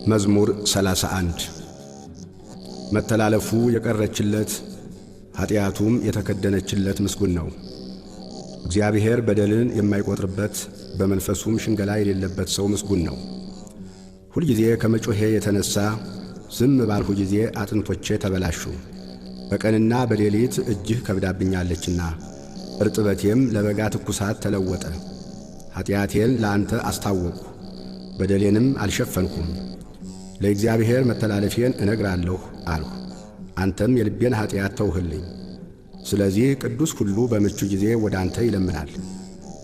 መዝሙር 31 መተላለፉ የቀረችለት ኃጢአቱም የተከደነችለት ምስጉን ነው። እግዚአብሔር በደልን የማይቆጥርበት በመንፈሱም ሽንገላ የሌለበት ሰው ምስጉን ነው። ሁልጊዜ ከመጮሄ የተነሣ ዝም ባልሁ ጊዜ አጥንቶቼ ተበላሹ። በቀንና በሌሊት እጅህ ከብዳብኛለችና እርጥበቴም ለበጋ ትኩሳት ተለወጠ። ኃጢአቴን ለአንተ አስታወቅሁ፣ በደሌንም አልሸፈንኩም። ለእግዚአብሔር መተላለፌን እነግራለሁ አልሁ፣ አንተም የልቤን ኃጢአት ተውህልኝ። ስለዚህ ቅዱስ ሁሉ በምቹ ጊዜ ወደ አንተ ይለምናል፣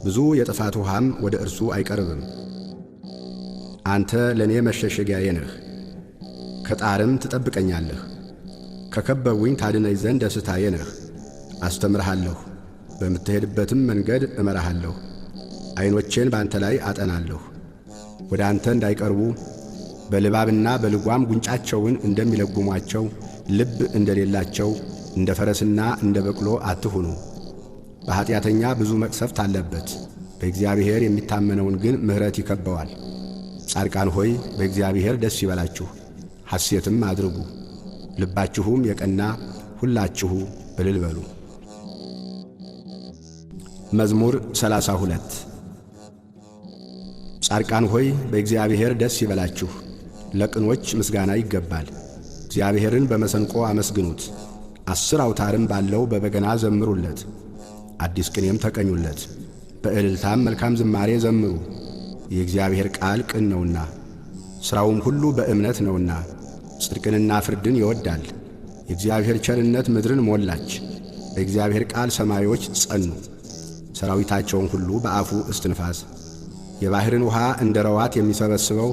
ብዙ የጥፋት ውሃም ወደ እርሱ አይቀርብም። አንተ ለእኔ መሸሸጊያዬ ነህ፣ ከጣርም ትጠብቀኛለህ። ከከበቡኝ ታድነኝ ዘንድ ደስታዬ ነህ። አስተምርሃለሁ፣ በምትሄድበትም መንገድ እመራሃለሁ። ዐይኖቼን በአንተ ላይ አጠናለሁ፣ ወደ አንተ እንዳይቀርቡ በልባብና በልጓም ጉንጫቸውን እንደሚለጉሟቸው ልብ እንደሌላቸው እንደ ፈረስና እንደ በቅሎ አትሁኑ። በኀጢአተኛ ብዙ መቅሰፍት አለበት፣ በእግዚአብሔር የሚታመነውን ግን ምሕረት ይከበዋል። ጻድቃን ሆይ በእግዚአብሔር ደስ ይበላችሁ፣ ሐሴትም አድርጉ። ልባችሁም የቀና ሁላችሁ እልል በሉ። መዝሙር 32 ጻድቃን ሆይ በእግዚአብሔር ደስ ይበላችሁ፣ ለቅኖች ምስጋና ይገባል። እግዚአብሔርን በመሰንቆ አመስግኑት፣ 10 አውታርም ባለው በበገና ዘምሩለት። አዲስ ቅኔም ተቀኙለት፣ በእልልታም መልካም ዝማሬ ዘምሩ። የእግዚአብሔር ቃል ቅን ነውና ሥራውም ሁሉ በእምነት ነውና ጽድቅንና ፍርድን ይወዳል። የእግዚአብሔር ቸርነት ምድርን ሞላች፣ በእግዚአብሔር ቃል ሰማዮች ጸኑ። ሰራዊታቸውን ሁሉ በአፉ እስትንፋስ፣ የባሕርን ውሃ እንደ ረዋት የሚሰበስበው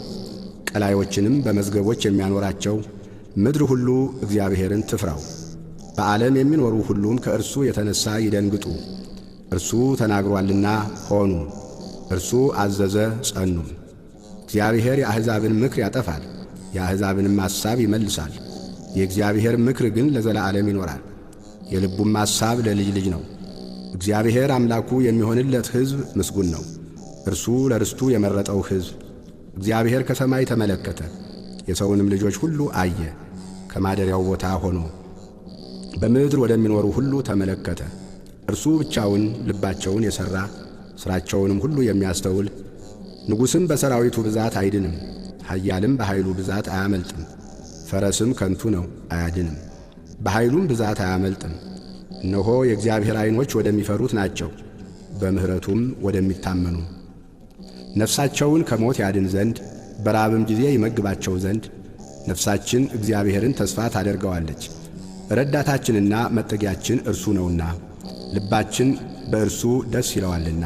ቀላዮችንም በመዝገቦች የሚያኖራቸው። ምድር ሁሉ እግዚአብሔርን ትፍራው፣ በዓለም የሚኖሩ ሁሉም ከእርሱ የተነሣ ይደንግጡ። እርሱ ተናግሮአልና ሆኑ፣ እርሱ አዘዘ ጸኑም። እግዚአብሔር የአሕዛብን ምክር ያጠፋል፣ የአሕዛብንም ሐሳብ ይመልሳል። የእግዚአብሔር ምክር ግን ለዘላለም ይኖራል፣ የልቡም ሐሳብ ለልጅ ልጅ ነው። እግዚአብሔር አምላኩ የሚሆንለት ሕዝብ ምስጉን ነው፣ እርሱ ለርስቱ የመረጠው ሕዝብ። እግዚአብሔር ከሰማይ ተመለከተ፣ የሰውንም ልጆች ሁሉ አየ። ከማደሪያው ቦታ ሆኖ በምድር ወደሚኖሩ ሁሉ ተመለከተ። እርሱ ብቻውን ልባቸውን የሠራ ሥራቸውንም ሁሉ የሚያስተውል። ንጉሥም በሠራዊቱ ብዛት አይድንም፣ ኃያልም በኃይሉ ብዛት አያመልጥም። ፈረስም ከንቱ ነው አያድንም፣ በኃይሉም ብዛት አያመልጥም። እነሆ የእግዚአብሔር ዐይኖች ወደሚፈሩት ናቸው፣ በምሕረቱም ወደሚታመኑ። ነፍሳቸውን ከሞት ያድን ዘንድ በራብም ጊዜ ይመግባቸው ዘንድ ነፍሳችን እግዚአብሔርን ተስፋ ታደርገዋለች። ረዳታችንና መጠጊያችን እርሱ ነውና ልባችን በእርሱ ደስ ይለዋልና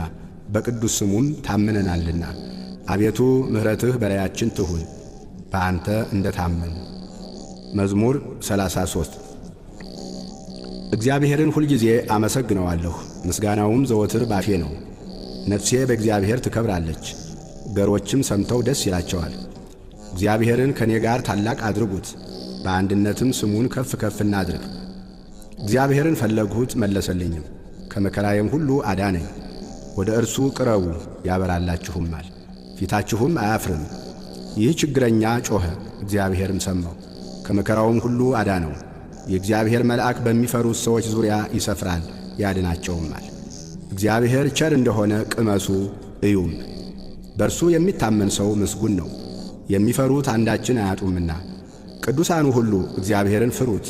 በቅዱስ ስሙም ታምነናልና። አቤቱ ምሕረትህ በላያችን ትሁን፣ በአንተ እንደ ታመን። መዝሙር 33 እግዚአብሔርን ሁልጊዜ አመሰግነዋለሁ፣ ምስጋናውም ዘወትር ባፌ ነው። ነፍሴ በእግዚአብሔር ትከብራለች፣ ገሮችም ሰምተው ደስ ይላቸዋል። እግዚአብሔርን ከእኔ ጋር ታላቅ አድርጉት፣ በአንድነትም ስሙን ከፍ ከፍ እናድርግ። እግዚአብሔርን ፈለግሁት መለሰልኝም፣ ከመከራዬም ሁሉ አዳነኝ። ወደ እርሱ ቅረቡ ያበራላችሁማል፣ ፊታችሁም አያፍርም። ይህ ችግረኛ ጮኸ፣ እግዚአብሔርም ሰማው፣ ከመከራውም ሁሉ አዳነው። የእግዚአብሔር መልአክ በሚፈሩት ሰዎች ዙሪያ ይሰፍራል ያድናቸውማል። እግዚአብሔር ቸር እንደሆነ ቅመሱ እዩም። በእርሱ የሚታመን ሰው ምስጉን ነው፣ የሚፈሩት አንዳችን አያጡምና። ቅዱሳኑ ሁሉ እግዚአብሔርን ፍሩት።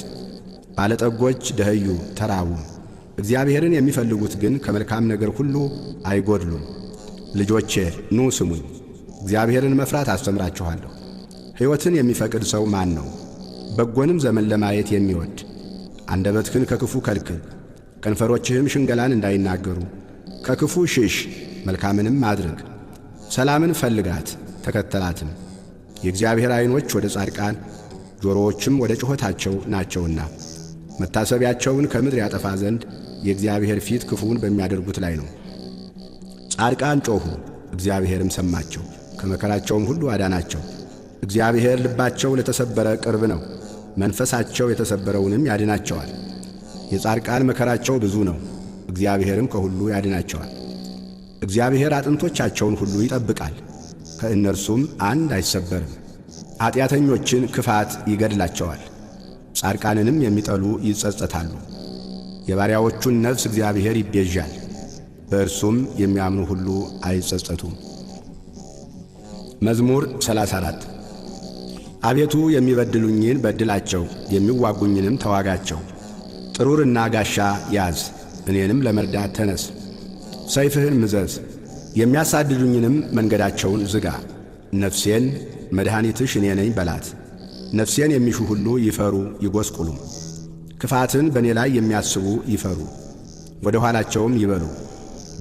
ባለጠጎች ደኸዩ ተራቡ፣ እግዚአብሔርን የሚፈልጉት ግን ከመልካም ነገር ሁሉ አይጐድሉም። ልጆቼ ኑ ስሙኝ፣ እግዚአብሔርን መፍራት አስተምራችኋለሁ። ሕይወትን የሚፈቅድ ሰው ማን ነው? በጎንም ዘመን ለማየት የሚወድ። አንደበትህን ከክፉ ከልክል፣ ከንፈሮችህም ሽንገላን እንዳይናገሩ። ከክፉ ሽሽ፣ መልካምንም አድርግ። ሰላምን ፈልጋት ተከተላትም። የእግዚአብሔር ዐይኖች ወደ ጻድቃን ጆሮዎችም ወደ ጩኸታቸው ናቸውና መታሰቢያቸውን ከምድር ያጠፋ ዘንድ የእግዚአብሔር ፊት ክፉውን በሚያደርጉት ላይ ነው። ጻድቃን ጮኹ፣ እግዚአብሔርም ሰማቸው፣ ከመከራቸውም ሁሉ አዳናቸው። እግዚአብሔር ልባቸው ለተሰበረ ቅርብ ነው፣ መንፈሳቸው የተሰበረውንም ያድናቸዋል። የጻድቃን መከራቸው ብዙ ነው፣ እግዚአብሔርም ከሁሉ ያድናቸዋል። እግዚአብሔር አጥንቶቻቸውን ሁሉ ይጠብቃል፣ ከእነርሱም አንድ አይሰበርም። ኃጢአተኞችን ክፋት ይገድላቸዋል፣ ጻድቃንንም የሚጠሉ ይጸጸታሉ። የባሪያዎቹን ነፍስ እግዚአብሔር ይቤዣል፣ በእርሱም የሚያምኑ ሁሉ አይጸጸቱም። መዝሙር 34 አቤቱ የሚበድሉኝን በድላቸው፣ የሚዋጉኝንም ተዋጋቸው። ጥሩርና ጋሻ ያዝ፣ እኔንም ለመርዳት ተነስ። ሰይፍህን ምዘዝ፣ የሚያሳድዱኝንም መንገዳቸውን ዝጋ። ነፍሴን መድኃኒትሽ እኔ ነኝ በላት። ነፍሴን የሚሹ ሁሉ ይፈሩ ይጐስቁሉም። ክፋትን በእኔ ላይ የሚያስቡ ይፈሩ፣ ወደ ኋላቸውም ይበሉ።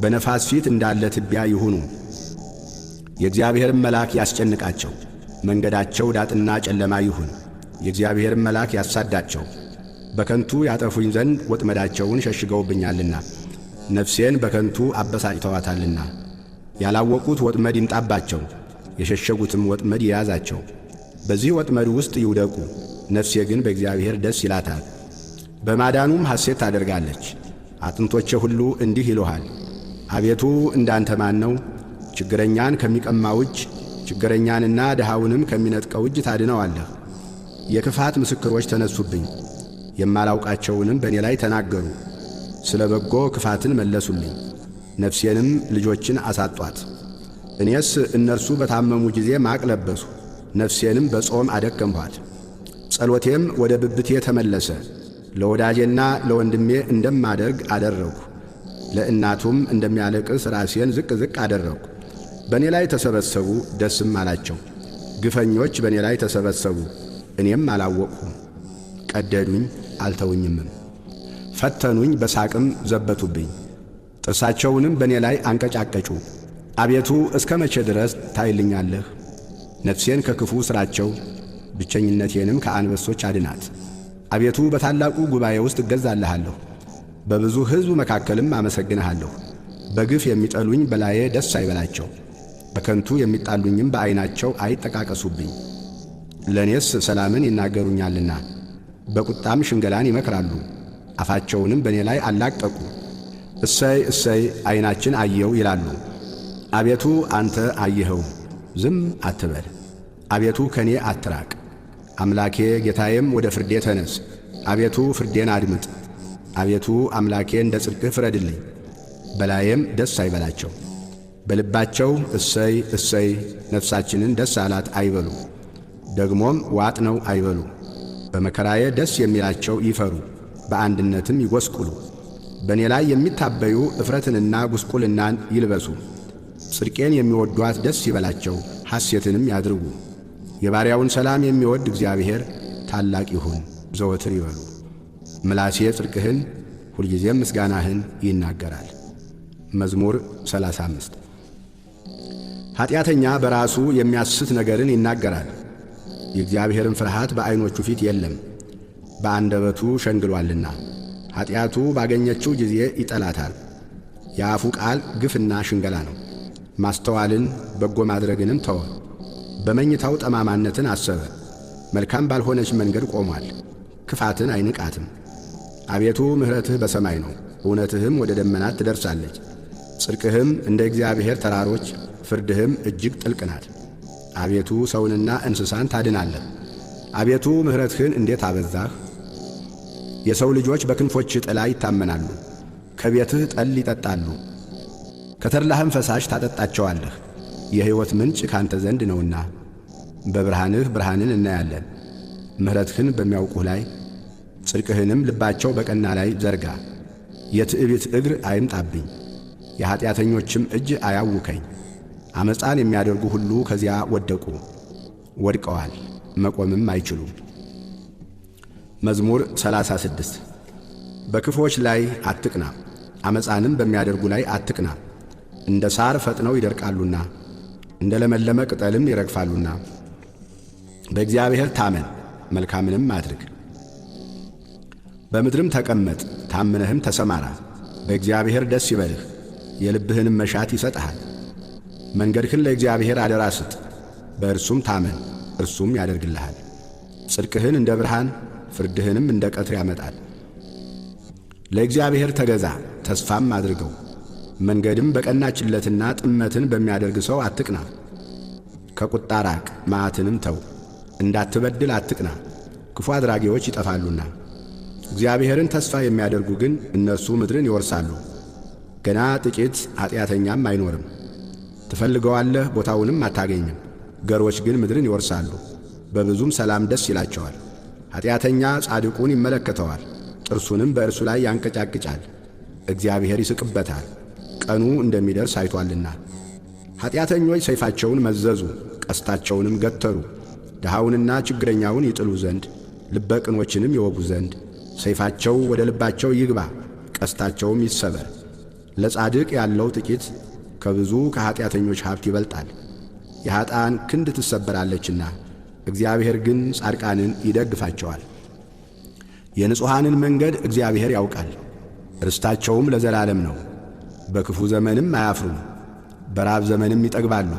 በነፋስ ፊት እንዳለ ትቢያ ይሁኑ። የእግዚአብሔርን መልአክ ያስጨንቃቸው፣ መንገዳቸው ዳጥና ጨለማ ይሁን። የእግዚአብሔርን መልአክ ያሳዳቸው፣ በከንቱ ያጠፉኝ ዘንድ ወጥመዳቸውን ሸሽገውብኛልና፣ ነፍሴን በከንቱ አበሳጭተዋታልና። ያላወቁት ወጥመድ ይምጣባቸው፣ የሸሸጉትም ወጥመድ ይያዛቸው። በዚህ ወጥመድ ውስጥ ይውደቁ። ነፍሴ ግን በእግዚአብሔር ደስ ይላታል፣ በማዳኑም ሐሴት ታደርጋለች። አጥንቶቼ ሁሉ እንዲህ ይሉሃል፣ አቤቱ እንዳንተ ማን ነው? ችግረኛን ከሚቀማው እጅ፣ ችግረኛንና ድሃውንም ከሚነጥቀው እጅ ታድነዋለህ። የክፋት ምስክሮች ተነሱብኝ፣ የማላውቃቸውንም በእኔ ላይ ተናገሩ። ስለ በጎ ክፋትን መለሱልኝ፣ ነፍሴንም ልጆችን አሳጧት። እኔስ እነርሱ በታመሙ ጊዜ ማቅ ለበሱ፣ ነፍሴንም በጾም አደከምኋት። ጸሎቴም ወደ ብብቴ ተመለሰ፣ ለወዳጄና ለወንድሜ እንደማደርግ አደረግሁ። ለእናቱም እንደሚያለቅስ ራሴን ዝቅ ዝቅ አደረግሁ። በእኔ ላይ ተሰበሰቡ፣ ደስም አላቸው። ግፈኞች በእኔ ላይ ተሰበሰቡ፣ እኔም አላወቅሁም። ቀደዱኝ አልተውኝምም፣ ፈተኑኝ በሳቅም ዘበቱብኝ። ጥርሳቸውንም በእኔ ላይ አንቀጫቀጩ። አቤቱ እስከ መቼ ድረስ ታይልኛለህ? ነፍሴን ከክፉ ሥራቸው፣ ብቸኝነቴንም ከአንበሶች አድናት። አቤቱ በታላቁ ጉባኤ ውስጥ እገዛልሃለሁ፣ በብዙ ሕዝብ መካከልም አመሰግንሃለሁ። በግፍ የሚጠሉኝ በላዬ ደስ አይበላቸው፣ በከንቱ የሚጣሉኝም በዐይናቸው አይጠቃቀሱብኝ። ለእኔስ ሰላምን ይናገሩኛልና በቁጣም ሽንገላን ይመክራሉ። አፋቸውንም በእኔ ላይ አላቀቁ። እሰይ እሰይ ዐይናችን አየው ይላሉ። አቤቱ አንተ አየኸው፣ ዝም አትበል። አቤቱ ከእኔ አትራቅ። አምላኬ ጌታዬም ወደ ፍርዴ ተነስ። አቤቱ ፍርዴን አድምጥ። አቤቱ አምላኬ እንደ ጽድቅህ ፍረድልኝ፣ በላዬም ደስ አይበላቸው። በልባቸው እሰይ እሰይ ነፍሳችንን ደስ አላት አይበሉ፣ ደግሞም ዋጥ ነው አይበሉ። በመከራዬ ደስ የሚላቸው ይፈሩ፣ በአንድነትም ይጐስቁሉ። በእኔ ላይ የሚታበዩ እፍረትንና ጉስቁልናን ይልበሱ። ጽድቄን የሚወዷት ደስ ይበላቸው፣ ሐሴትንም ያድርጉ። የባሪያውን ሰላም የሚወድ እግዚአብሔር ታላቅ ይሁን ዘወትር ይበሉ። ምላሴ ጽድቅህን ሁልጊዜም ምስጋናህን ይናገራል። መዝሙር 35 ኀጢአተኛ በራሱ የሚያስት ነገርን ይናገራል፣ የእግዚአብሔርን ፍርሃት በዐይኖቹ ፊት የለም። በአንደበቱ ሸንግሏልና ኀጢአቱ ባገኘችው ጊዜ ይጠላታል። የአፉ ቃል ግፍና ሽንገላ ነው። ማስተዋልን በጎ ማድረግንም ተወ። በመኝታው ጠማማነትን አሰበ። መልካም ባልሆነች መንገድ ቆሟል፣ ክፋትን አይንቃትም። አቤቱ ምሕረትህ በሰማይ ነው፣ እውነትህም ወደ ደመናት ትደርሳለች። ጽድቅህም እንደ እግዚአብሔር ተራሮች፣ ፍርድህም እጅግ ጥልቅ ናት። አቤቱ ሰውንና እንስሳን ታድናለህ። አቤቱ ምሕረትህን እንዴት አበዛህ! የሰው ልጆች በክንፎችህ ጥላ ይታመናሉ፣ ከቤትህ ጠል ይጠጣሉ። ከተድላህም ፈሳሽ ታጠጣቸዋለህ። የሕይወት ምንጭ ካንተ ዘንድ ነውና በብርሃንህ ብርሃንን እናያለን። ምሕረትህን በሚያውቁህ ላይ ጽድቅህንም ልባቸው በቀና ላይ ዘርጋ። የትዕቢት እግር አይምጣብኝ፣ የኀጢአተኞችም እጅ አያውከኝ። ዓመፃን የሚያደርጉ ሁሉ ከዚያ ወደቁ፣ ወድቀዋል፣ መቆምም አይችሉም። መዝሙር 36 በክፎች ላይ አትቅና፣ ዓመፃንም በሚያደርጉ ላይ አትቅና። እንደ ሣር ፈጥነው ይደርቃሉና እንደ ለመለመ ቅጠልም ይረግፋሉና። በእግዚአብሔር ታመን፣ መልካምንም አድርግ። በምድርም ተቀመጥ፣ ታምነህም ተሰማራ። በእግዚአብሔር ደስ ይበልህ፣ የልብህንም መሻት ይሰጥሃል። መንገድህን ለእግዚአብሔር አደራ ስጥ፣ በእርሱም ታመን፣ እርሱም ያደርግልሃል። ጽድቅህን እንደ ብርሃን ፍርድህንም እንደ ቀትር ያመጣል። ለእግዚአብሔር ተገዛ፣ ተስፋም አድርገው። መንገድም በቀናችለትና ጥመትን በሚያደርግ ሰው አትቅና። ከቁጣ ራቅ፣ መዓትንም ተው። እንዳትበድል አትቅና፣ ክፉ አድራጊዎች ይጠፋሉና። እግዚአብሔርን ተስፋ የሚያደርጉ ግን እነርሱ ምድርን ይወርሳሉ። ገና ጥቂት ኃጢአተኛም አይኖርም። ትፈልገዋለህ፣ ቦታውንም አታገኝም። ገሮች ግን ምድርን ይወርሳሉ፣ በብዙም ሰላም ደስ ይላቸዋል። ኃጢአተኛ ጻድቁን ይመለከተዋል፣ ጥርሱንም በእርሱ ላይ ያንቀጫቅጫል። እግዚአብሔር ይስቅበታል፣ ቀኑ እንደሚደርስ አይቶአልና። ኃጢአተኞች ሰይፋቸውን መዘዙ፣ ቀስታቸውንም ገተሩ። ድሃውንና ችግረኛውን ይጥሉ ዘንድ ልበ ቅኖችንም ይወጉ ዘንድ ሰይፋቸው ወደ ልባቸው ይግባ፣ ቀስታቸውም ይሰበር። ለጻድቅ ያለው ጥቂት ከብዙ ከኃጢአተኞች ሀብት ይበልጣል። የኀጥኣን ክንድ ትሰበራለችና እግዚአብሔር ግን ጻድቃንን ይደግፋቸዋል። የንጹሐንን መንገድ እግዚአብሔር ያውቃል፣ ርስታቸውም ለዘላለም ነው። በክፉ ዘመንም አያፍሩም፣ በራብ ዘመንም ይጠግባሉ።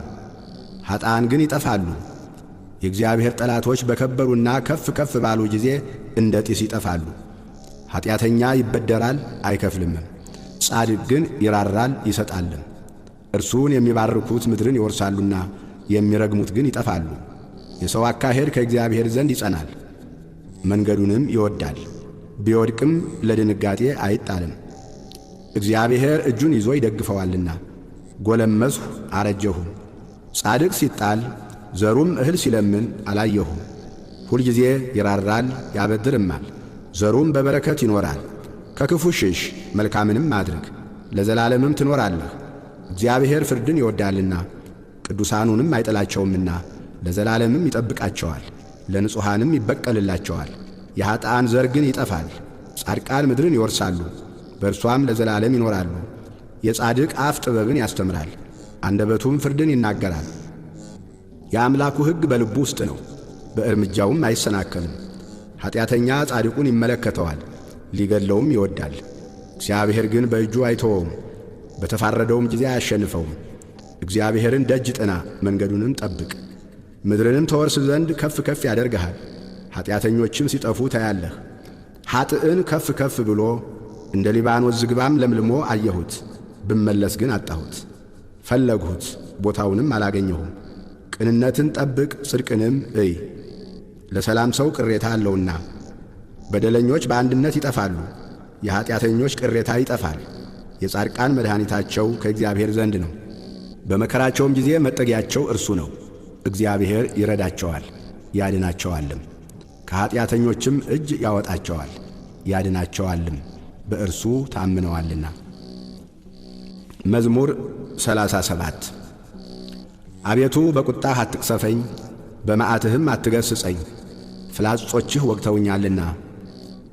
ኀጥኣን ግን ይጠፋሉ። የእግዚአብሔር ጠላቶች በከበሩና ከፍ ከፍ ባሉ ጊዜ እንደ ጢስ ይጠፋሉ። ኃጢአተኛ ይበደራል አይከፍልምም፣ ጻድቅ ግን ይራራል ይሰጣልም። እርሱን የሚባርኩት ምድርን ይወርሳሉና የሚረግሙት ግን ይጠፋሉ። የሰው አካሄድ ከእግዚአብሔር ዘንድ ይጸናል፣ መንገዱንም ይወዳል። ቢወድቅም ለድንጋጤ አይጣልም፣ እግዚአብሔር እጁን ይዞ ይደግፈዋልና። ጎለመስሁ አረጀሁም፣ ጻድቅ ሲጣል ዘሩም እህል ሲለምን አላየሁም። ሁልጊዜ ይራራል ያበድርማል፣ ዘሩም በበረከት ይኖራል። ከክፉ ሽሽ፣ መልካምንም አድርግ፣ ለዘላለምም ትኖራለህ። እግዚአብሔር ፍርድን ይወዳልና ቅዱሳኑንም አይጥላቸውምና ለዘላለምም ይጠብቃቸዋል፣ ለንጹሐንም ይበቀልላቸዋል። የኀጥኣን ዘር ግን ይጠፋል፣ ጻድቃን ምድርን ይወርሳሉ፣ በእርሷም ለዘላለም ይኖራሉ። የጻድቅ አፍ ጥበብን ያስተምራል፣ አንደበቱም ፍርድን ይናገራል። የአምላኩ ሕግ በልቡ ውስጥ ነው፣ በእርምጃውም አይሰናከልም። ኃጢአተኛ ጻድቁን ይመለከተዋል፣ ሊገድለውም ይወዳል። እግዚአብሔር ግን በእጁ አይተወውም፣ በተፋረደውም ጊዜ አያሸንፈውም። እግዚአብሔርን ደጅ ጥና፣ መንገዱንም ጠብቅ። ምድርንም ተወርስ ዘንድ ከፍ ከፍ ያደርግሃል። ኃጢአተኞችም ሲጠፉ ታያለህ። ኀጥእን ከፍ ከፍ ብሎ እንደ ሊባኖስ ዝግባም ለምልሞ አየሁት። ብመለስ ግን አጣሁት፣ ፈለግሁት፣ ቦታውንም አላገኘሁም። ቅንነትን ጠብቅ፣ ጽድቅንም እይ፣ ለሰላም ሰው ቅሬታ አለውና። በደለኞች በአንድነት ይጠፋሉ፣ የኀጢአተኞች ቅሬታ ይጠፋል። የጻድቃን መድኃኒታቸው ከእግዚአብሔር ዘንድ ነው፣ በመከራቸውም ጊዜ መጠጊያቸው እርሱ ነው። እግዚአብሔር ይረዳቸዋል ያድናቸዋልም፣ ከኀጢአተኞችም እጅ ያወጣቸዋል ያድናቸዋልም፣ በእርሱ ታምነዋልና። መዝሙር 37 አቤቱ በቁጣህ አትቅሰፈኝ፣ በመዓትህም አትገሥጸኝ። ፍላጾችህ ወግተውኛልና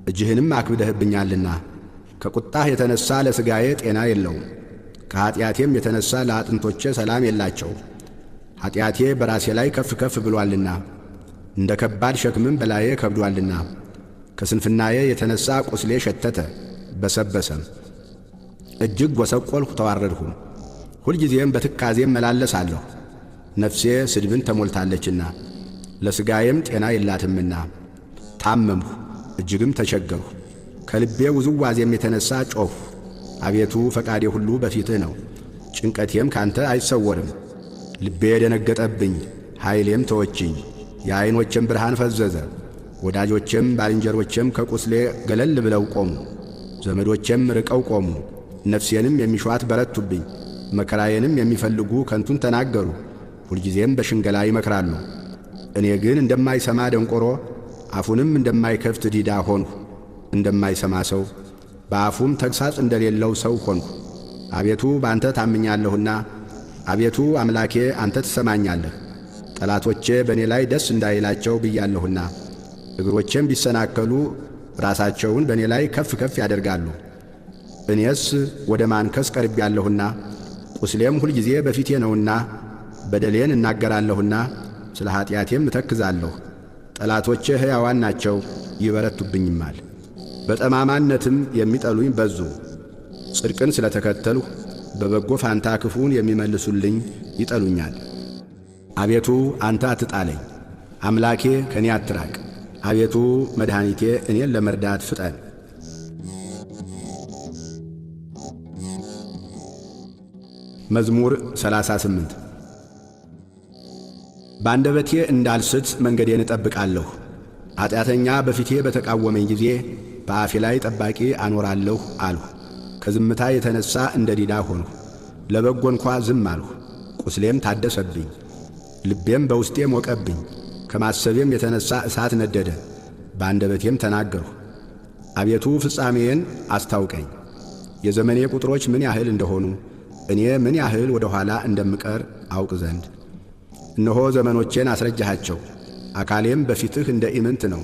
እጅህንም አክብደህብኛልና። ከቁጣህ የተነሣ ለሥጋዬ ጤና የለውም፣ ከኀጢአቴም የተነሣ ለአጥንቶቼ ሰላም የላቸው። ኀጢአቴ በራሴ ላይ ከፍ ከፍ ብሎአልና እንደ ከባድ ሸክምም በላዬ ከብዶአልና። ከስንፍናዬ የተነሣ ቁስሌ ሸተተ በሰበሰም፣ እጅግ ጐሰቈልሁ ተዋረድሁም። ሁልጊዜም በትካዜም መላለሳለሁ፣ ነፍሴ ስድብን ተሞልታለችና ለሥጋዬም ጤና የላትምና። ታመምሁ እጅግም ተቸገርሁ፣ ከልቤ ውዝዋዜም የተነሣ ጮኽሁ። አቤቱ ፈቃዴ ሁሉ በፊትህ ነው፣ ጭንቀቴም ካንተ አይሰወርም። ልቤ ደነገጠብኝ፣ ኃይሌም ተወችኝ፣ የዐይኖቼም ብርሃን ፈዘዘ። ወዳጆቼም ባልንጀሮቼም ከቁስሌ ገለል ብለው ቆሙ፣ ዘመዶቼም ርቀው ቆሙ። ነፍሴንም የሚሿት በረቱብኝ፣ መከራዬንም የሚፈልጉ ከንቱን ተናገሩ። ሁልጊዜም በሽንገላ ይመክራሉ። እኔ ግን እንደማይሰማ ደንቆሮ፣ አፉንም እንደማይከፍት ዲዳ ሆንሁ። እንደማይሰማ ሰው፣ በአፉም ተግሣጽ እንደሌለው ሰው ሆንሁ። አቤቱ በአንተ ታምኛለሁና፣ አቤቱ አምላኬ አንተ ትሰማኛለህ። ጠላቶቼ በእኔ ላይ ደስ እንዳይላቸው ብያለሁና፣ እግሮቼም ቢሰናከሉ ራሳቸውን በእኔ ላይ ከፍ ከፍ ያደርጋሉ። እኔስ ወደ ማንከስ ቀርቤያለሁና፣ ቁስሌም ሁልጊዜ በፊቴ ነውና፣ በደሌን እናገራለሁና ስለ ኀጢአቴም እተክዛለሁ። ጠላቶቼ ሕያዋን ናቸው ይበረቱብኝማል፣ በጠማማነትም የሚጠሉኝ በዙ። ጽድቅን ስለ ተከተልሁ በበጎ ፋንታ ክፉን የሚመልሱልኝ ይጠሉኛል። አቤቱ አንተ አትጣለኝ፣ አምላኬ ከእኔ አትራቅ። አቤቱ መድኃኒቴ እኔን ለመርዳት ፍጠን። መዝሙር 38 በአንደበቴ እንዳልስት መንገዴን እጠብቃለሁ። ኀጢአተኛ በፊቴ በተቃወመኝ ጊዜ በአፌ ላይ ጠባቂ አኖራለሁ አልሁ። ከዝምታ የተነሣ እንደ ዲዳ ሆንሁ፣ ለበጎ እንኳ ዝም አልሁ። ቁስሌም ታደሰብኝ፣ ልቤም በውስጤ ሞቀብኝ። ከማሰቤም የተነሣ እሳት ነደደ፣ በአንደበቴም ተናገርሁ። አቤቱ ፍጻሜዬን አስታውቀኝ፣ የዘመኔ ቁጥሮች ምን ያህል እንደሆኑ እኔ ምን ያህል ወደ ኋላ እንደምቀር አውቅ ዘንድ። እነሆ ዘመኖቼን አስረጃሃቸው፣ አካሌም በፊትህ እንደ ኢምንት ነው።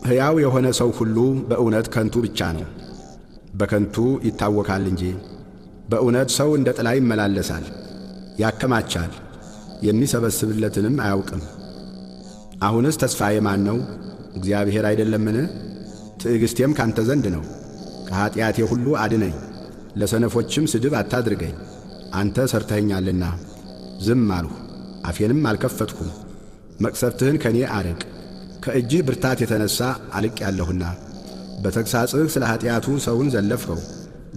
ሕያው የሆነ ሰው ሁሉ በእውነት ከንቱ ብቻ ነው፣ በከንቱ ይታወካል እንጂ። በእውነት ሰው እንደ ጥላ ይመላለሳል፣ ያከማቻል፣ የሚሰበስብለትንም አያውቅም። አሁንስ ተስፋዬ ማን ነው? እግዚአብሔር አይደለምን? ትዕግሥቴም ካንተ ዘንድ ነው። ከኀጢአቴ ሁሉ አድነኝ፣ ለሰነፎችም ስድብ አታድርገኝ። አንተ ሠርተኸኛልና ዝም አልሁ፣ አፌንም አልከፈትኩም። መቅሰፍትህን ከኔ አርቅ፣ ከእጅህ ብርታት የተነሣ አልቄአለሁና። በተግሣጽህ ስለ ኀጢአቱ ሰውን ዘለፍኸው፣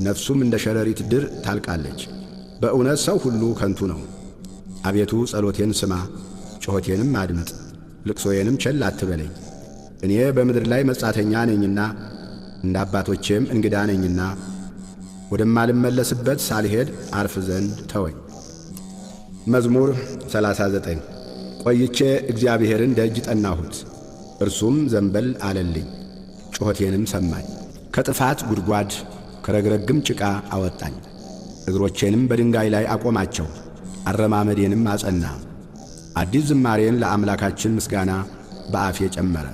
ነፍሱም እንደ ሸረሪት ድር ታልቃለች። በእውነት ሰው ሁሉ ከንቱ ነው። አቤቱ ጸሎቴን ስማ፣ ጩኸቴንም አድምጥ፣ ልቅሶዬንም ቸል አትበለኝ። እኔ በምድር ላይ መጻተኛ ነኝና እንደ አባቶቼም እንግዳ ነኝና ወደማልመለስበት ሳልሄድ አርፍ ዘንድ ተወኝ። መዝሙር 39 ቆይቼ እግዚአብሔርን ደጅ ጠናሁት፣ እርሱም ዘንበል አለልኝ፣ ጩኸቴንም ሰማኝ። ከጥፋት ጉድጓድ ከረግረግም ጭቃ አወጣኝ። እግሮቼንም በድንጋይ ላይ አቆማቸው፣ አረማመዴንም አጸና። አዲስ ዝማሬን ለአምላካችን ምስጋና በአፌ ጨመረ።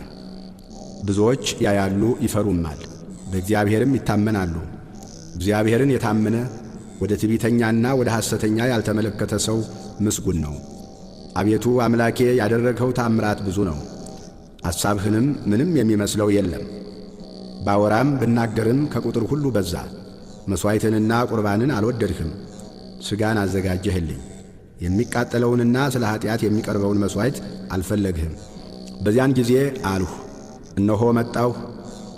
ብዙዎች ያያሉ ይፈሩማል፣ በእግዚአብሔርም ይታመናሉ። እግዚአብሔርን የታመነ ወደ ትዕቢተኛና ወደ ሐሰተኛ ያልተመለከተ ሰው ምስጉን ነው። አቤቱ አምላኬ ያደረግኸው ታምራት ብዙ ነው፣ አሳብህንም ምንም የሚመስለው የለም። ባወራም ብናገርም ከቁጥር ሁሉ በዛ። መሥዋዕትንና ቁርባንን አልወደድህም፣ ሥጋን አዘጋጀህልኝ። የሚቃጠለውንና ስለ ኀጢአት የሚቀርበውን መሥዋዕት አልፈለግህም። በዚያን ጊዜ አልሁ፣ እነሆ መጣሁ፣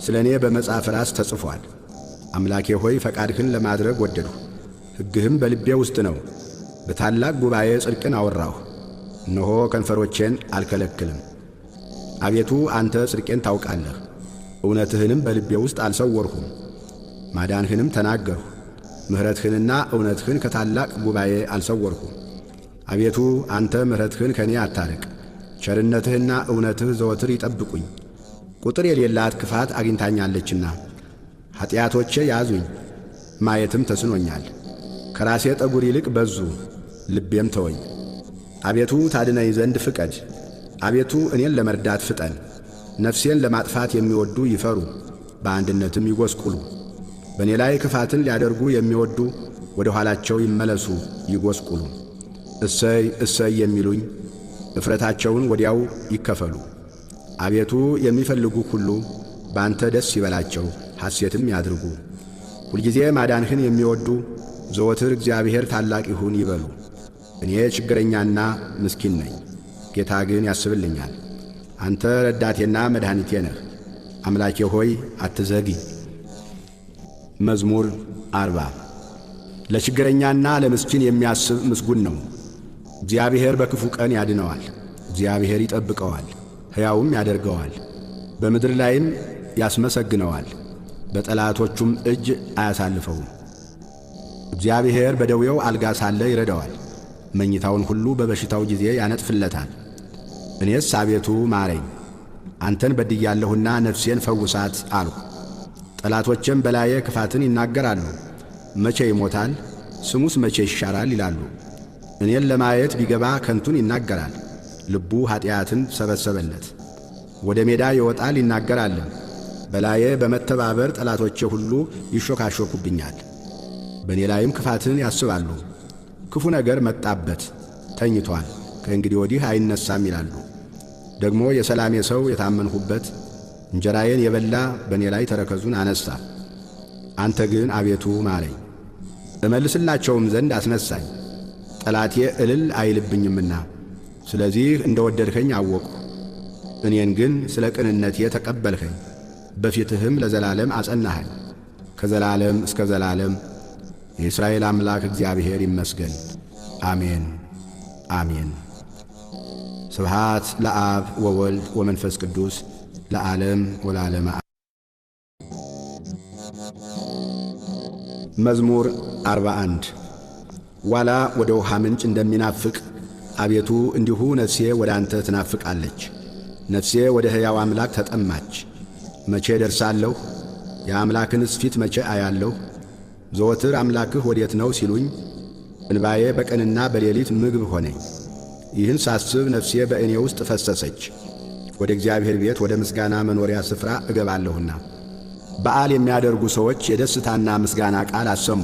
ስለ እኔ በመጽሐፍ ራስ ተጽፏል። አምላኬ ሆይ ፈቃድህን ለማድረግ ወደድሁ፣ ሕግህም በልቤ ውስጥ ነው። በታላቅ ጉባኤ ጽድቅን አወራሁ፣ እነሆ ከንፈሮቼን አልከለክልም። አቤቱ አንተ ጽድቄን ታውቃለህ፣ እውነትህንም በልቤ ውስጥ አልሰወርሁም። ማዳንህንም ተናገርሁ፣ ምሕረትህንና እውነትህን ከታላቅ ጉባኤ አልሰወርሁም። አቤቱ አንተ ምሕረትህን ከእኔ አታርቅ፣ ቸርነትህና እውነትህ ዘወትር ይጠብቁኝ። ቁጥር የሌላት ክፋት አግኝታኛለችና ኀጢአቶቼ ያዙኝ፣ ማየትም ተስኖኛል። ከራሴ ጠጉር ይልቅ በዙ፣ ልቤም ተወኝ። አቤቱ ታድነኝ ዘንድ ፍቀድ፣ አቤቱ እኔን ለመርዳት ፍጠን። ነፍሴን ለማጥፋት የሚወዱ ይፈሩ፣ በአንድነትም ይጐስቁሉ። በእኔ ላይ ክፋትን ሊያደርጉ የሚወዱ ወደ ኋላቸው ይመለሱ ይጐስቁሉ። እሰይ እሰይ የሚሉኝ እፍረታቸውን ወዲያው ይከፈሉ። አቤቱ የሚፈልጉ ሁሉ በአንተ ደስ ይበላቸው፣ ሐሴትም ያድርጉ። ሁልጊዜ ማዳንህን የሚወዱ ዘወትር እግዚአብሔር ታላቅ ይሁን ይበሉ። እኔ ችግረኛና ምስኪን ነኝ፣ ጌታ ግን ያስብልኛል። አንተ ረዳቴና መድኃኒቴ ነህ። አምላኬ ሆይ አትዘግይ። መዝሙር 40 ለችግረኛና ለምስኪን የሚያስብ ምስጉን ነው። እግዚአብሔር በክፉ ቀን ያድነዋል፣ እግዚአብሔር ይጠብቀዋል፣ ሕያውም ያደርገዋል። በምድር ላይም ያስመሰግነዋል፣ በጠላቶቹም እጅ አያሳልፈውም። እግዚአብሔር በደዌው አልጋ ሳለ ይረዳዋል፣ መኝታውን ሁሉ በበሽታው ጊዜ ያነጥፍለታል። እኔስ አቤቱ ማረኝ፣ አንተን በድያለሁና ነፍሴን ፈውሳት አልሁ። ጠላቶቼም በላዬ ክፋትን ይናገራሉ። መቼ ይሞታል? ስሙስ መቼ ይሻራል ይላሉ። እኔን ለማየት ቢገባ ከንቱን ይናገራል፣ ልቡ ኀጢአትን ሰበሰበለት። ወደ ሜዳ ይወጣል ይናገራልም። በላዬ በመተባበር ጠላቶቼ ሁሉ ይሾካሾኩብኛል፣ በእኔ ላይም ክፋትን ያስባሉ። ክፉ ነገር መጣበት፣ ተኝቶአል፣ ከእንግዲህ ወዲህ አይነሳም ይላሉ። ደግሞ የሰላሜ ሰው የታመንሁበት እንጀራዬን የበላ በእኔ ላይ ተረከዙን አነሣ። አንተ ግን አቤቱ ማረኝ፣ እመልስላቸውም ዘንድ አስነሣኝ። ጠላቴ እልል አይልብኝምና ስለዚህ እንደ ወደድኸኝ አወቅሁ። እኔን ግን ስለ ቅንነቴ ተቀበልኸኝ፣ በፊትህም ለዘላለም አጸናኸኝ። ከዘላለም እስከ ዘላለም የእስራኤል አምላክ እግዚአብሔር ይመስገን። አሜን አሜን። ስብሃት ለአብ ወወልድ ወመንፈስ ቅዱስ ለዓለም ወለዓለመ። መዝሙር 41 ዋላ ወደ ውሃ ምንጭ እንደሚናፍቅ አቤቱ እንዲሁ ነፍሴ ወደ አንተ ትናፍቃለች። ነፍሴ ወደ ሕያው አምላክ ተጠማች። መቼ ደርሳለሁ? የአምላክንስ ፊት መቼ አያለሁ? ዘወትር አምላክህ ወዴት ነው ሲሉኝ፣ እንባዬ በቀንና በሌሊት ምግብ ሆነኝ። ይህን ሳስብ ነፍሴ በእኔ ውስጥ ፈሰሰች። ወደ እግዚአብሔር ቤት ወደ ምስጋና መኖሪያ ስፍራ እገባለሁና። በዓል የሚያደርጉ ሰዎች የደስታና ምስጋና ቃል አሰሙ።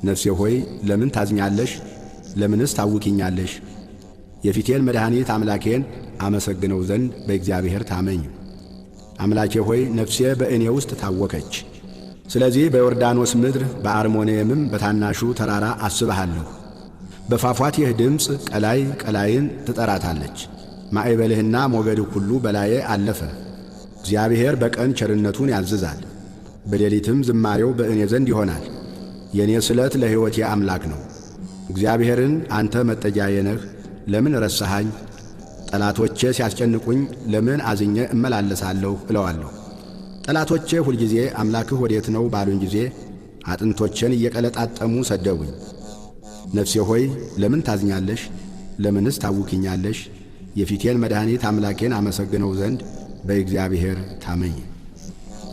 ነፍሴ ሆይ ለምን ታዝኛለሽ? ለምንስ ታውኪኛለሽ? የፊቴን መድኃኒት አምላኬን አመሰግነው ዘንድ በእግዚአብሔር ታመኝ። አምላኬ ሆይ ነፍሴ በእኔ ውስጥ ታወከች። ስለዚህ በዮርዳኖስ ምድር በአርሞንየምም በታናሹ ተራራ አስብሃለሁ። በፏፏቴህ ድምፅ ቀላይ ቀላይን ትጠራታለች። ማዕበልህና ሞገድህ ሁሉ በላዬ አለፈ። እግዚአብሔር በቀን ቸርነቱን ያዝዛል፣ በሌሊትም ዝማሬው በእኔ ዘንድ ይሆናል። የእኔ ስለት ለሕይወቴ አምላክ ነው። እግዚአብሔርን አንተ መጠጊያዬ ነህ፣ ለምን ረሳሃኝ? ጠላቶቼ ሲያስጨንቁኝ ለምን አዝኜ እመላለሳለሁ እለዋለሁ። ጠላቶቼ ሁልጊዜ አምላክህ ወዴት ነው ባሉኝ ጊዜ አጥንቶቼን እየቀለጣጠሙ ሰደቡኝ። ነፍሴ ሆይ ለምን ታዝኛለሽ? ለምንስ ታውኪኛለሽ? የፊቴን መድኃኒት አምላኬን አመሰግነው ዘንድ በእግዚአብሔር ታመኝ።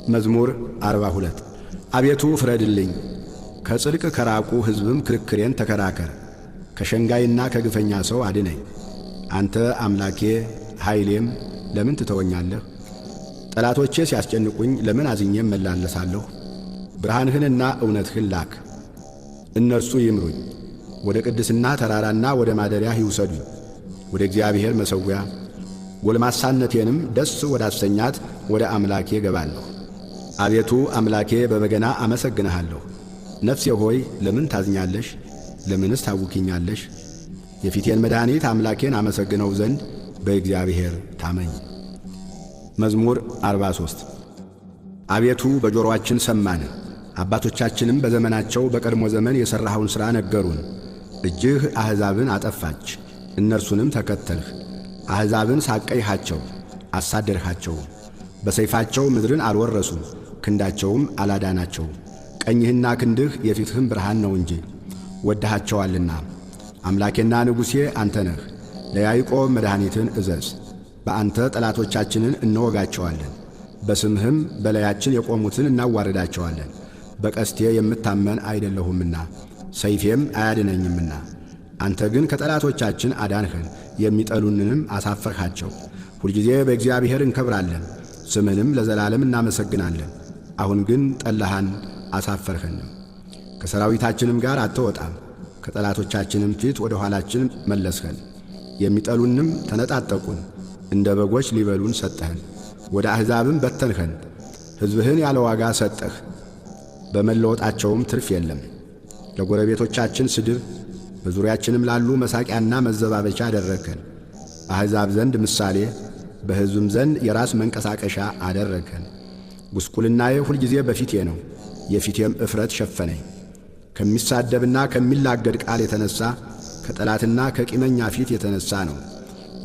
መዝሙር 42 አቤቱ ፍረድልኝ፣ ከጽድቅ ከራቁ ሕዝብም ክርክሬን ተከራከር። ከሸንጋይና ከግፈኛ ሰው አድነኝ። አንተ አምላኬ ኃይሌም ለምን ትተወኛለህ? ጠላቶቼ ሲያስጨንቁኝ ለምን አዝኜ እመላለሳለሁ? ብርሃንህንና እውነትህን ላክ፣ እነርሱ ይምሩኝ። ወደ ቅድስና ተራራና ወደ ማደሪያህ ይውሰዱኝ፣ ወደ እግዚአብሔር መሠዊያ። ጎልማሳነቴንም ደስ ወዳሰኛት ወደ አምላኬ ገባለሁ። አቤቱ አምላኬ በበገና አመሰግንሃለሁ። ነፍሴ ሆይ ለምን ታዝኛለሽ? ለምንስ ታውኪኛለሽ? የፊቴን መድኃኒት አምላኬን አመሰግነው ዘንድ በእግዚአብሔር ታመኝ። መዝሙር 43 አቤቱ በጆሮአችን ሰማን፣ አባቶቻችንም በዘመናቸው በቀድሞ ዘመን የሠራኸውን ሥራ ነገሩን። እጅህ አሕዛብን አጠፋች፣ እነርሱንም ተከተልህ። አሕዛብን ሳቀይሃቸው፣ አሳደድሃቸው። በሰይፋቸው ምድርን አልወረሱም፣ ክንዳቸውም አላዳናቸው። ቀኝህና ክንድህ የፊትህም ብርሃን ነው እንጂ ወድሃቸዋልና። አምላኬና ንጉሴ አንተ ነህ። ለያዕቆብ መድኃኒትን እዘዝ። በአንተ ጠላቶቻችንን እንወጋቸዋለን፣ በስምህም በላያችን የቆሙትን እናዋርዳቸዋለን። በቀስቴ የምታመን አይደለሁምና ሰይፌም አያድነኝምና። አንተ ግን ከጠላቶቻችን አዳንኸን፣ የሚጠሉንንም አሳፈርሃቸው። ሁልጊዜ በእግዚአብሔር እንከብራለን፣ ስምህንም ለዘላለም እናመሰግናለን። አሁን ግን ጠላሃን፣ አሳፈርኸንም። ከሰራዊታችንም ጋር አትወጣም፣ ከጠላቶቻችንም ፊት ወደ ኋላችን መለስኸን። የሚጠሉንም ተነጣጠቁን፣ እንደ በጎች ሊበሉን ሰጠኸን። ወደ አሕዛብም በተንኸን፣ ሕዝብህን ያለ ዋጋ ሰጠህ፣ በመለወጣቸውም ትርፍ የለም። ለጎረቤቶቻችን ስድብ፣ በዙሪያችንም ላሉ መሳቂያና መዘባበቻ አደረግከን። በአሕዛብ ዘንድ ምሳሌ፣ በሕዝብም ዘንድ የራስ መንቀሳቀሻ አደረግከን። ጉስቁልናዬ ሁልጊዜ በፊቴ ነው፣ የፊቴም እፍረት ሸፈነኝ። ከሚሳደብና ከሚላገድ ቃል የተነሣ ከጠላትና ከቂመኛ ፊት የተነሣ ነው።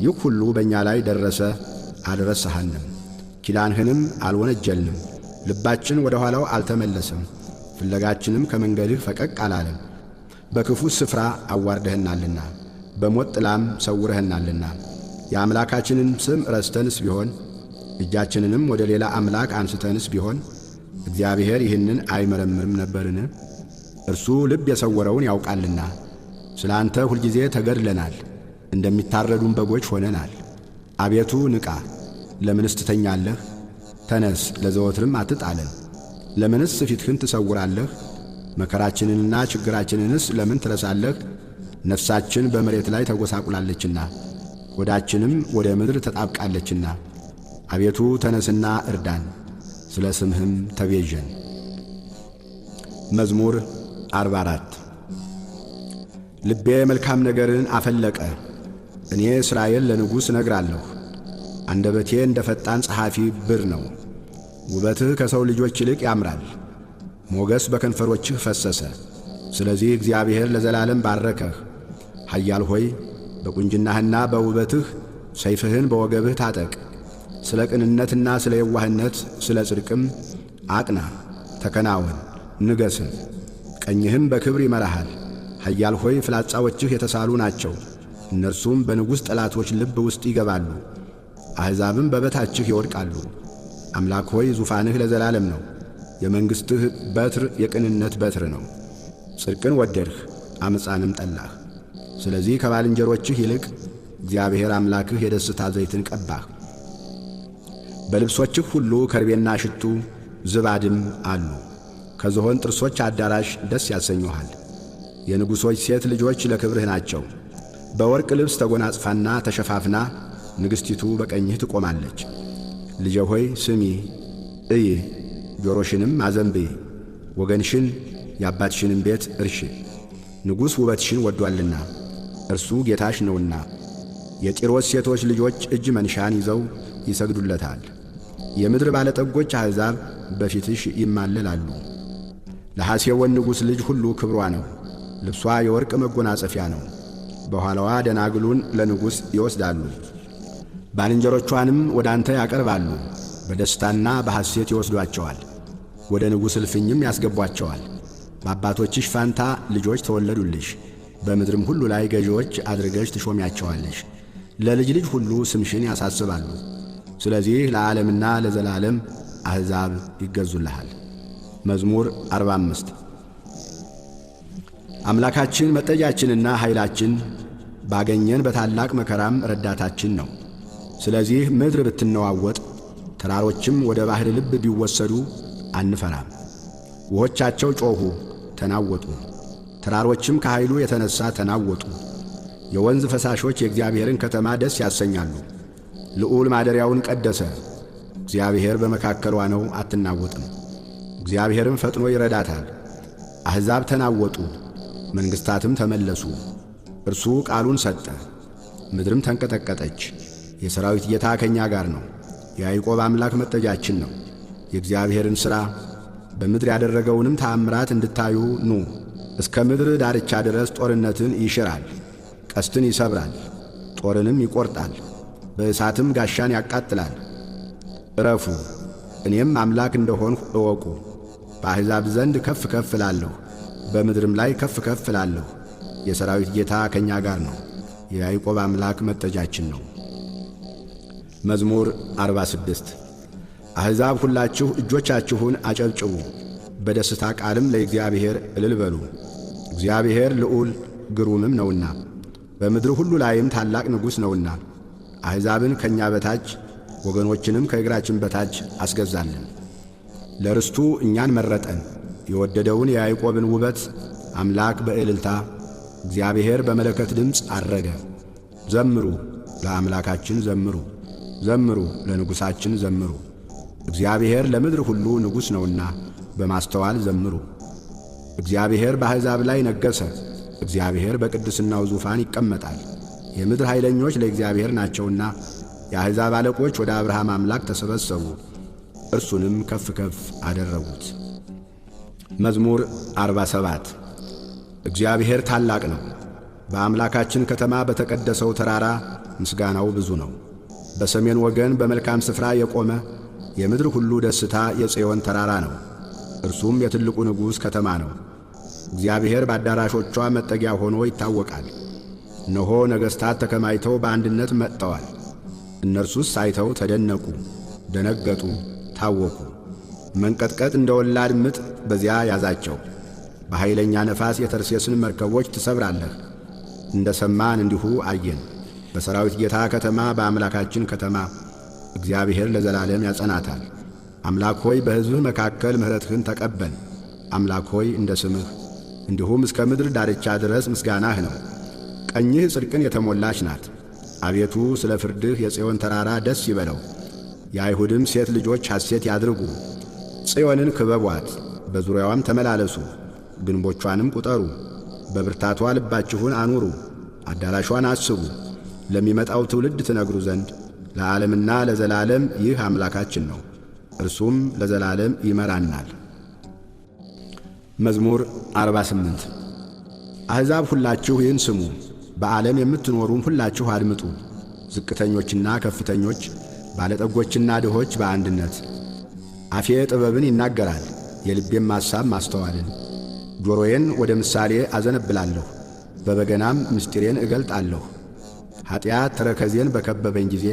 ይህ ሁሉ በእኛ ላይ ደረሰ፣ አልረሳሃንም። ኪዳንህንም አልወነጀልንም። ልባችን ወደ ኋላው አልተመለሰም፣ ፍለጋችንም ከመንገድህ ፈቀቅ አላለም። በክፉ ስፍራ አዋርደህናልና፣ በሞት ጥላም ሰውረህናልና። የአምላካችንን ስም ረስተንስ ቢሆን፣ እጃችንንም ወደ ሌላ አምላክ አንስተንስ ቢሆን፣ እግዚአብሔር ይህንን አይመረምርም ነበርን? እርሱ ልብ የሰወረውን ያውቃልና። ስለ አንተ ሁልጊዜ ተገድለናል፣ እንደሚታረዱም በጎች ሆነናል። አቤቱ ንቃ፣ ለምንስ ትተኛለህ? ተነስ፣ ለዘወትርም አትጣለን። ለምንስ ፊትህን ትሰውራለህ? መከራችንንና ችግራችንንስ ለምን ትረሳለህ? ነፍሳችን በመሬት ላይ ተጐሳቁላለችና ሆዳችንም ወደ ምድር ተጣብቃለችና። አቤቱ ተነስና እርዳን፣ ስለ ስምህም ተቤዠን። መዝሙር 44 ልቤ መልካም ነገርን አፈለቀ፣ እኔ እስራኤል ለንጉሥ እነግራለሁ። አንደበቴ እንደ ፈጣን ጸሐፊ ብር ነው። ውበትህ ከሰው ልጆች ይልቅ ያምራል፣ ሞገስ በከንፈሮችህ ፈሰሰ። ስለዚህ እግዚአብሔር ለዘላለም ባረከህ። ኃያል ሆይ በቁንጅናህና በውበትህ ሰይፍህን በወገብህ ታጠቅ። ስለ ቅንነትና ስለ የዋህነት ስለ ጽድቅም አቅና፣ ተከናወን፣ ንገስም። ቀኝህም በክብር ይመራሃል። ኃያል ሆይ ፍላጻዎችህ የተሳሉ ናቸው፣ እነርሱም በንጉሥ ጠላቶች ልብ ውስጥ ይገባሉ። አሕዛብም በበታችህ ይወድቃሉ። አምላክ ሆይ ዙፋንህ ለዘላለም ነው። የመንግሥትህ በትር የቅንነት በትር ነው። ጽድቅን ወደድህ፣ ዓመፃንም ጠላህ። ስለዚህ ከባልንጀሮችህ ይልቅ እግዚአብሔር አምላክህ የደስታ ዘይትን ቀባህ። በልብሶችህ ሁሉ ከርቤና ሽቱ ዝባድም አሉ። ከዝሆን ጥርሶች አዳራሽ ደስ ያሰኙሃል። የንጉሶች ሴት ልጆች ለክብርህ ናቸው። በወርቅ ልብስ ተጎናጽፋና ተሸፋፍና ንግሥቲቱ በቀኝህ ትቆማለች። ልጄ ሆይ ስሚ፣ እይ፣ ጆሮሽንም አዘንብዪ። ወገንሽን የአባትሽንም ቤት እርሺ። ንጉሥ ውበትሽን ወዷልና እርሱ ጌታሽ ነውና። የጢሮስ ሴቶች ልጆች እጅ መንሻን ይዘው ይሰግዱለታል። የምድር ባለጠጎች አሕዛብ በፊትሽ ይማለላሉ። ለሐሴቦን ንጉሥ ልጅ ሁሉ ክብሯ ነው። ልብሷ የወርቅ መጎናጸፊያ ነው። በኋላዋ ደናግሉን ለንጉሥ ይወስዳሉ። ባልንጀሮቿንም ወደ አንተ ያቀርባሉ። በደስታና በሐሴት ይወስዷቸዋል። ወደ ንጉሥ እልፍኝም ያስገቧቸዋል። በአባቶችሽ ፋንታ ልጆች ተወለዱልሽ። በምድርም ሁሉ ላይ ገዢዎች አድርገሽ ትሾሚያቸዋለሽ። ለልጅ ልጅ ሁሉ ስምሽን ያሳስባሉ። ስለዚህ ለዓለምና ለዘላለም አሕዛብ ይገዙልሃል። መዝሙር 45 አምላካችን መጠጊያችንና ኃይላችን ባገኘን በታላቅ መከራም ረዳታችን ነው። ስለዚህ ምድር ብትነዋወጥ ተራሮችም ወደ ባሕር ልብ ቢወሰዱ አንፈራም። ውኆቻቸው ጮኹ ተናወጡ፣ ተራሮችም ከኃይሉ የተነሣ ተናወጡ። የወንዝ ፈሳሾች የእግዚአብሔርን ከተማ ደስ ያሰኛሉ። ልዑል ማደሪያውን ቀደሰ። እግዚአብሔር በመካከሏ ነው፣ አትናወጥም። እግዚአብሔርም ፈጥኖ ይረዳታል። አሕዛብ ተናወጡ፣ መንግሥታትም ተመለሱ። እርሱ ቃሉን ሰጠ፣ ምድርም ተንቀጠቀጠች። የሠራዊት ጌታ ከእኛ ጋር ነው። የያዕቆብ አምላክ መጠጊያችን ነው። የእግዚአብሔርን ሥራ በምድር ያደረገውንም ተአምራት እንድታዩ ኑ። እስከ ምድር ዳርቻ ድረስ ጦርነትን ይሽራል፣ ቀስትን ይሰብራል፣ ጦርንም ይቈርጣል፣ በእሳትም ጋሻን ያቃጥላል። ዕረፉ፣ እኔም አምላክ እንደሆንሁ እወቁ። በአሕዛብ ዘንድ ከፍ ከፍ እላለሁ፣ በምድርም ላይ ከፍ ከፍ እላለሁ። የሠራዊት ጌታ ከእኛ ጋር ነው። የያዕቆብ አምላክ መጠጊያችን ነው። መዝሙር 46 አሕዛብ ሁላችሁ እጆቻችሁን አጨብጭቡ፣ በደስታ ቃልም ለእግዚአብሔር እልል በሉ። እግዚአብሔር ልዑል ግሩምም ነውና በምድር ሁሉ ላይም ታላቅ ንጉሥ ነውና። አሕዛብን ከእኛ በታች ወገኖችንም ከእግራችን በታች አስገዛልን። ለርስቱ እኛን መረጠን፣ የወደደውን የያዕቆብን ውበት አምላክ በእልልታ እግዚአብሔር በመለከት ድምፅ ዐረገ። ዘምሩ፣ ለአምላካችን ዘምሩ፣ ዘምሩ፣ ለንጉሣችን ዘምሩ። እግዚአብሔር ለምድር ሁሉ ንጉሥ ነውና በማስተዋል ዘምሩ። እግዚአብሔር በአሕዛብ ላይ ነገሠ። እግዚአብሔር በቅድስናው ዙፋን ይቀመጣል። የምድር ኃይለኞች ለእግዚአብሔር ናቸውና የአሕዛብ አለቆች ወደ አብርሃም አምላክ ተሰበሰቡ፣ እርሱንም ከፍ ከፍ አደረጉት። መዝሙር 47 እግዚአብሔር ታላቅ ነው። በአምላካችን ከተማ በተቀደሰው ተራራ ምስጋናው ብዙ ነው። በሰሜን ወገን በመልካም ስፍራ የቆመ የምድር ሁሉ ደስታ የጽዮን ተራራ ነው። እርሱም የትልቁ ንጉሥ ከተማ ነው። እግዚአብሔር በአዳራሾቿ መጠጊያ ሆኖ ይታወቃል። እነሆ ነገሥታት ተከማይተው በአንድነት መጥተዋል። እነርሱስ አይተው ተደነቁ፣ ደነገጡ፣ ታወኩ። መንቀጥቀጥ እንደ ወላድ ምጥ በዚያ ያዛቸው። በኃይለኛ ነፋስ የተርሴስን መርከቦች ትሰብራለህ። እንደ ሰማን እንዲሁ አየን። በሠራዊት ጌታ ከተማ በአምላካችን ከተማ እግዚአብሔር ለዘላለም ያጸናታል። አምላክ ሆይ በሕዝብህ መካከል ምሕረትህን ተቀበል። አምላክ ሆይ እንደ ስምህ እንዲሁም እስከ ምድር ዳርቻ ድረስ ምስጋናህ ነው። ቀኝህ ጽድቅን የተሞላች ናት። አቤቱ ስለ ፍርድህ የጽዮን ተራራ ደስ ይበለው። የአይሁድም ሴት ልጆች ሐሴት ያድርጉ። ጽዮንን ክበቧት፣ በዙሪያዋም ተመላለሱ፣ ግንቦቿንም ቁጠሩ። በብርታቷ ልባችሁን አኑሩ፣ አዳራሿን አስቡ። ለሚመጣው ትውልድ ትነግሩ ዘንድ ለዓለምና ለዘላለም ይህ አምላካችን ነው፣ እርሱም ለዘላለም ይመራናል። መዝሙር 48 አሕዛብ ሁላችሁ ይህን ስሙ፣ በዓለም የምትኖሩም ሁላችሁ አድምጡ። ዝቅተኞችና ከፍተኞች፣ ባለጠጎችና ድሆች በአንድነት። አፌ ጥበብን ይናገራል፣ የልቤም ሐሳብ ማስተዋልን። ጆሮዬን ወደ ምሳሌ አዘነብላለሁ፣ በበገናም ምስጢሬን እገልጣለሁ። ኀጢአት ተረከዜን በከበበኝ ጊዜ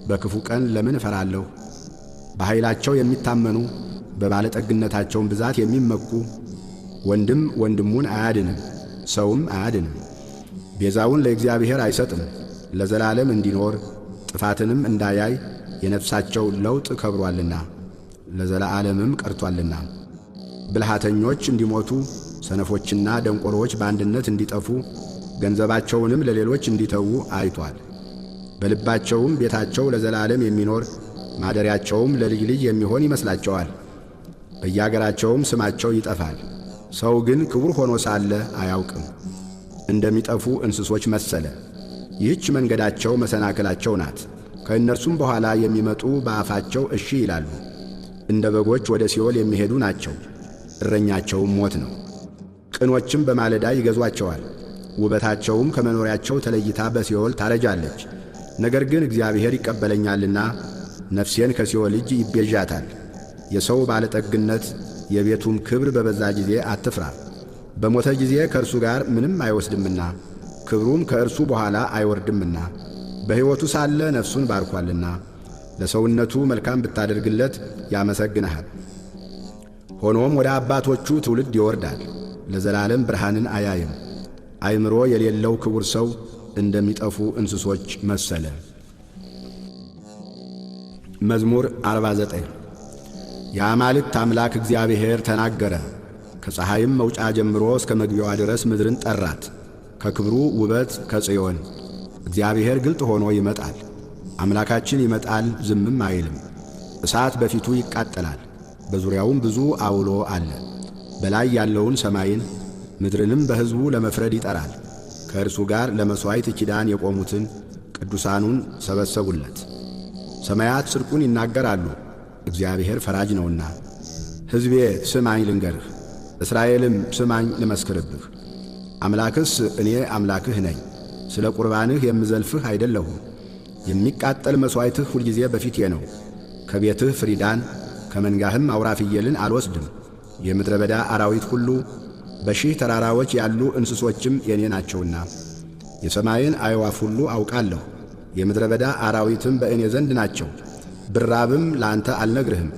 በክፉ ቀን ለምን እፈራለሁ? በኃይላቸው የሚታመኑ በባለጠግነታቸውም ብዛት የሚመኩ ወንድም ወንድሙን አያድንም፣ ሰውም አያድንም። ቤዛውን ለእግዚአብሔር አይሰጥም፣ ለዘላለም እንዲኖር ጥፋትንም እንዳያይ የነፍሳቸው ለውጥ ከብሮአልና ለዘላለምም ቀርቶአልና። ብልሃተኞች እንዲሞቱ ሰነፎችና ደንቆሮዎች በአንድነት እንዲጠፉ ገንዘባቸውንም ለሌሎች እንዲተዉ አይቷል። በልባቸውም ቤታቸው ለዘላለም የሚኖር ማደሪያቸውም ለልጅ ልጅ የሚሆን ይመስላቸዋል። በየአገራቸውም ስማቸው ይጠፋል። ሰው ግን ክቡር ሆኖ ሳለ አያውቅም፣ እንደሚጠፉ እንስሶች መሰለ። ይህች መንገዳቸው መሰናክላቸው ናት። ከእነርሱም በኋላ የሚመጡ በአፋቸው እሺ ይላሉ። እንደ በጎች ወደ ሲኦል የሚሄዱ ናቸው፣ እረኛቸውም ሞት ነው። ቅኖችም በማለዳ ይገዟቸዋል፣ ውበታቸውም ከመኖሪያቸው ተለይታ በሲኦል ታረጃለች። ነገር ግን እግዚአብሔር ይቀበለኛልና ነፍሴን ከሲኦል እጅ ይቤዣታል። የሰው ባለጠግነት የቤቱም ክብር በበዛ ጊዜ አትፍራ። በሞተ ጊዜ ከእርሱ ጋር ምንም አይወስድምና ክብሩም ከእርሱ በኋላ አይወርድምና በሕይወቱ ሳለ ነፍሱን ባርኳልና ለሰውነቱ መልካም ብታደርግለት ያመሰግንሃል። ሆኖም ወደ አባቶቹ ትውልድ ይወርዳል፣ ለዘላለም ብርሃንን አያይም። አእምሮ የሌለው ክቡር ሰው እንደሚጠፉ እንስሶች መሰለ። መዝሙር 49 የአማልክት አምላክ እግዚአብሔር ተናገረ። ከፀሐይም መውጫ ጀምሮ እስከ መግቢያዋ ድረስ ምድርን ጠራት። ከክብሩ ውበት ከጽዮን እግዚአብሔር ግልጥ ሆኖ ይመጣል። አምላካችን ይመጣል፣ ዝምም አይልም። እሳት በፊቱ ይቃጠላል፣ በዙሪያውም ብዙ አውሎ አለ። በላይ ያለውን ሰማይን ምድርንም በሕዝቡ ለመፍረድ ይጠራል። ከእርሱ ጋር ለመሥዋዕት ኪዳን የቆሙትን ቅዱሳኑን ሰበሰቡለት። ሰማያት ጽድቁን ይናገራሉ፣ እግዚአብሔር ፈራጅ ነውና። ሕዝቤ ስማኝ ልንገርህ፣ እስራኤልም ስማኝ ልመስክርብህ። አምላክስ እኔ አምላክህ ነኝ፣ ስለ ቁርባንህ የምዘልፍህ አይደለሁም። የሚቃጠል መሥዋዕትህ ሁልጊዜ በፊቴ ነው። ከቤትህ ፍሪዳን ከመንጋህም አውራ ፍየልን አልወስድም። የምድረ በዳ አራዊት ሁሉ በሺህ ተራራዎች ያሉ እንስሶችም የኔ ናቸውና የሰማይን አዕዋፍ ሁሉ አውቃለሁ። የምድረ በዳ አራዊትም በእኔ ዘንድ ናቸው። ብራብም ለአንተ አልነግርህም፣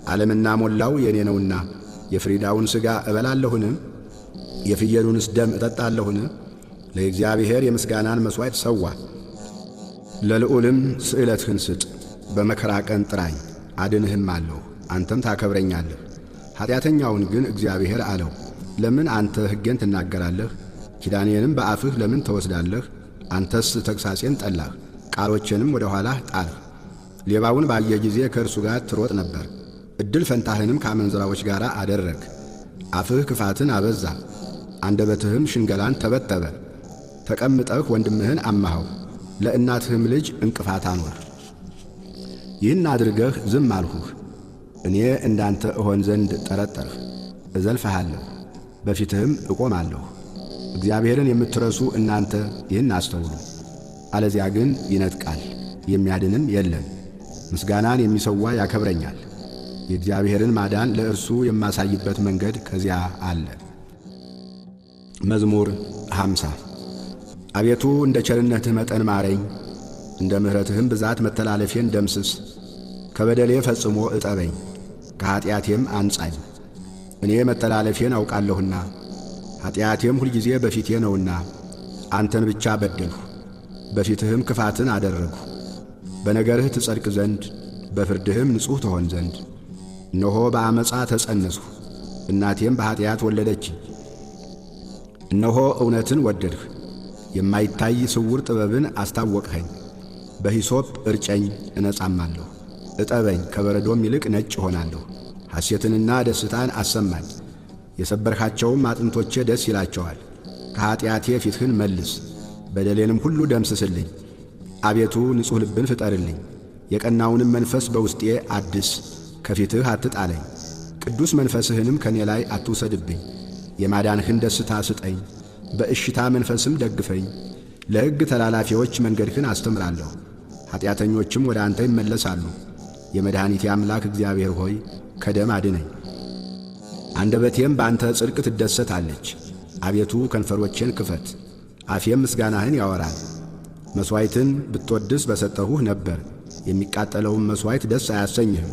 ዓለምና ሞላው የኔ ነውና። የፍሪዳውን ሥጋ እበላለሁን? የፍየሉንስ ደም እጠጣለሁን? ለእግዚአብሔር የምስጋናን መሥዋዕት ሰዋ፣ ለልዑልም ስእለትህን ስጥ። በመከራ ቀን ጥራኝ አድንህም አለሁ፣ አንተም ታከብረኛለህ። ኀጢአተኛውን ግን እግዚአብሔር አለው፣ ለምን አንተ ሕጌን ትናገራለህ? ኪዳኔንም በአፍህ ለምን ተወስዳለህ? አንተስ ተግሣጼን ጠላህ፣ ቃሎቼንም ወደ ኋላህ ጣልህ። ሌባውን ባየ ጊዜ ከእርሱ ጋር ትሮጥ ነበር፣ ዕድል ፈንታህንም ከአመንዝራዎች ጋር አደረግ። አፍህ ክፋትን አበዛ፣ አንደበትህም ሽንገላን ተበተበ። ተቀምጠህ ወንድምህን አማኸው፣ ለእናትህም ልጅ እንቅፋት አኖር። ይህን አድርገህ ዝም አልሁህ። እኔ እንዳንተ እሆን ዘንድ ጠረጠርህ። እዘልፍሃለሁ፣ በፊትህም እቆማለሁ። እግዚአብሔርን የምትረሱ እናንተ ይህን አስተውሉ። አለዚያ ግን ይነጥቃል፣ የሚያድንም የለም። ምስጋናን የሚሰዋ ያከብረኛል። የእግዚአብሔርን ማዳን ለእርሱ የማሳይበት መንገድ ከዚያ አለ። መዝሙር 50 አቤቱ እንደ ቸርነትህ መጠን ማረኝ፣ እንደ ምሕረትህም ብዛት መተላለፌን ደምስስ። ከበደሌ ፈጽሞ እጠበኝ፣ ከኀጢአቴም አንጻኝ። እኔ መተላለፌን አውቃለሁና ኀጢአቴም ሁልጊዜ በፊቴ ነውና። አንተን ብቻ በደልሁ፣ በፊትህም ክፋትን አደረግሁ። በነገርህ ትጸድቅ ዘንድ በፍርድህም ንጹሕ ትሆን ዘንድ። እነሆ በዓመፃ ተጸነስሁ፣ እናቴም በኀጢአት ወለደችኝ። እነሆ እውነትን ወደድህ፣ የማይታይ ስውር ጥበብን አስታወቅኸኝ። በሂሶጵ እርጨኝ እነጻማለሁ፣ እጠበኝ ከበረዶም ይልቅ ነጭ እሆናለሁ። ሐሴትንና ደስታን አሰማኝ፣ የሰበርካቸውም አጥንቶቼ ደስ ይላቸዋል። ከኀጢአቴ ፊትህን መልስ፣ በደሌንም ሁሉ ደምስስልኝ። አቤቱ ንጹሕ ልብን ፍጠርልኝ፣ የቀናውንም መንፈስ በውስጤ አድስ። ከፊትህ አትጣለኝ፣ ቅዱስ መንፈስህንም ከኔ ላይ አትውሰድብኝ። የማዳንህን ደስታ ስጠኝ፣ በእሽታ መንፈስም ደግፈኝ። ለሕግ ተላላፊዎች መንገድህን አስተምራለሁ፣ ኀጢአተኞችም ወደ አንተ ይመለሳሉ። የመድኃኒቴ አምላክ እግዚአብሔር ሆይ ከደም አድነኝ። አንደበቴም በአንተ ጽድቅ ትደሰታለች። አቤቱ ከንፈሮቼን ክፈት፣ አፌም ምስጋናህን ያወራል። መሥዋዕትን ብትወድስ በሰጠሁህ ነበር፣ የሚቃጠለውን መሥዋዕት ደስ አያሰኝህም።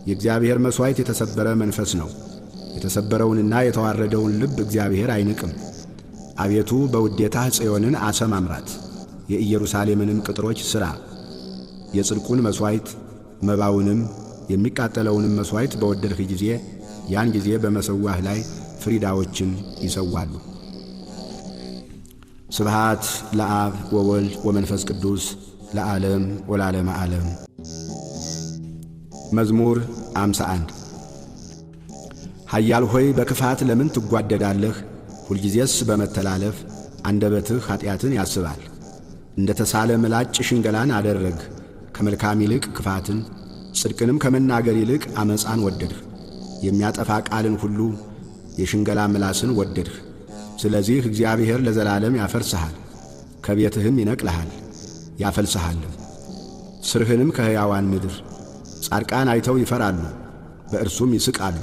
የእግዚአብሔር መሥዋዕት የተሰበረ መንፈስ ነው፣ የተሰበረውንና የተዋረደውን ልብ እግዚአብሔር አይንቅም። አቤቱ በውዴታህ ጽዮንን አሰማምራት፣ የኢየሩሳሌምንም ቅጥሮች ሥራ። የጽድቁን መሥዋዕት መባውንም የሚቃጠለውንም መሥዋዕት በወደድህ ጊዜ ያን ጊዜ በመሠዊያህ ላይ ፍሪዳዎችን ይሰዋሉ። ስብሃት ለአብ ወወልድ ወመንፈስ ቅዱስ ለዓለም ወለዓለመ ዓለም። መዝሙር 51 ኃያል ሆይ በክፋት ለምን ትጓደዳለህ? ሁልጊዜስ በመተላለፍ አንደበትህ ኀጢአትን ያስባል። እንደ ተሳለ ምላጭ ሽንገላን አደረግህ። ከመልካም ይልቅ ክፋትን፣ ጽድቅንም ከመናገር ይልቅ ዓመፃን ወደድህ። የሚያጠፋ ቃልን ሁሉ የሽንገላ ምላስን ወደድህ። ስለዚህ እግዚአብሔር ለዘላለም ያፈርስሃል፣ ከቤትህም ይነቅልሃል ያፈልስሃልም። ሥርህንም ከሕያዋን ምድር ጻድቃን አይተው ይፈራሉ፣ በእርሱም ይስቃሉ፣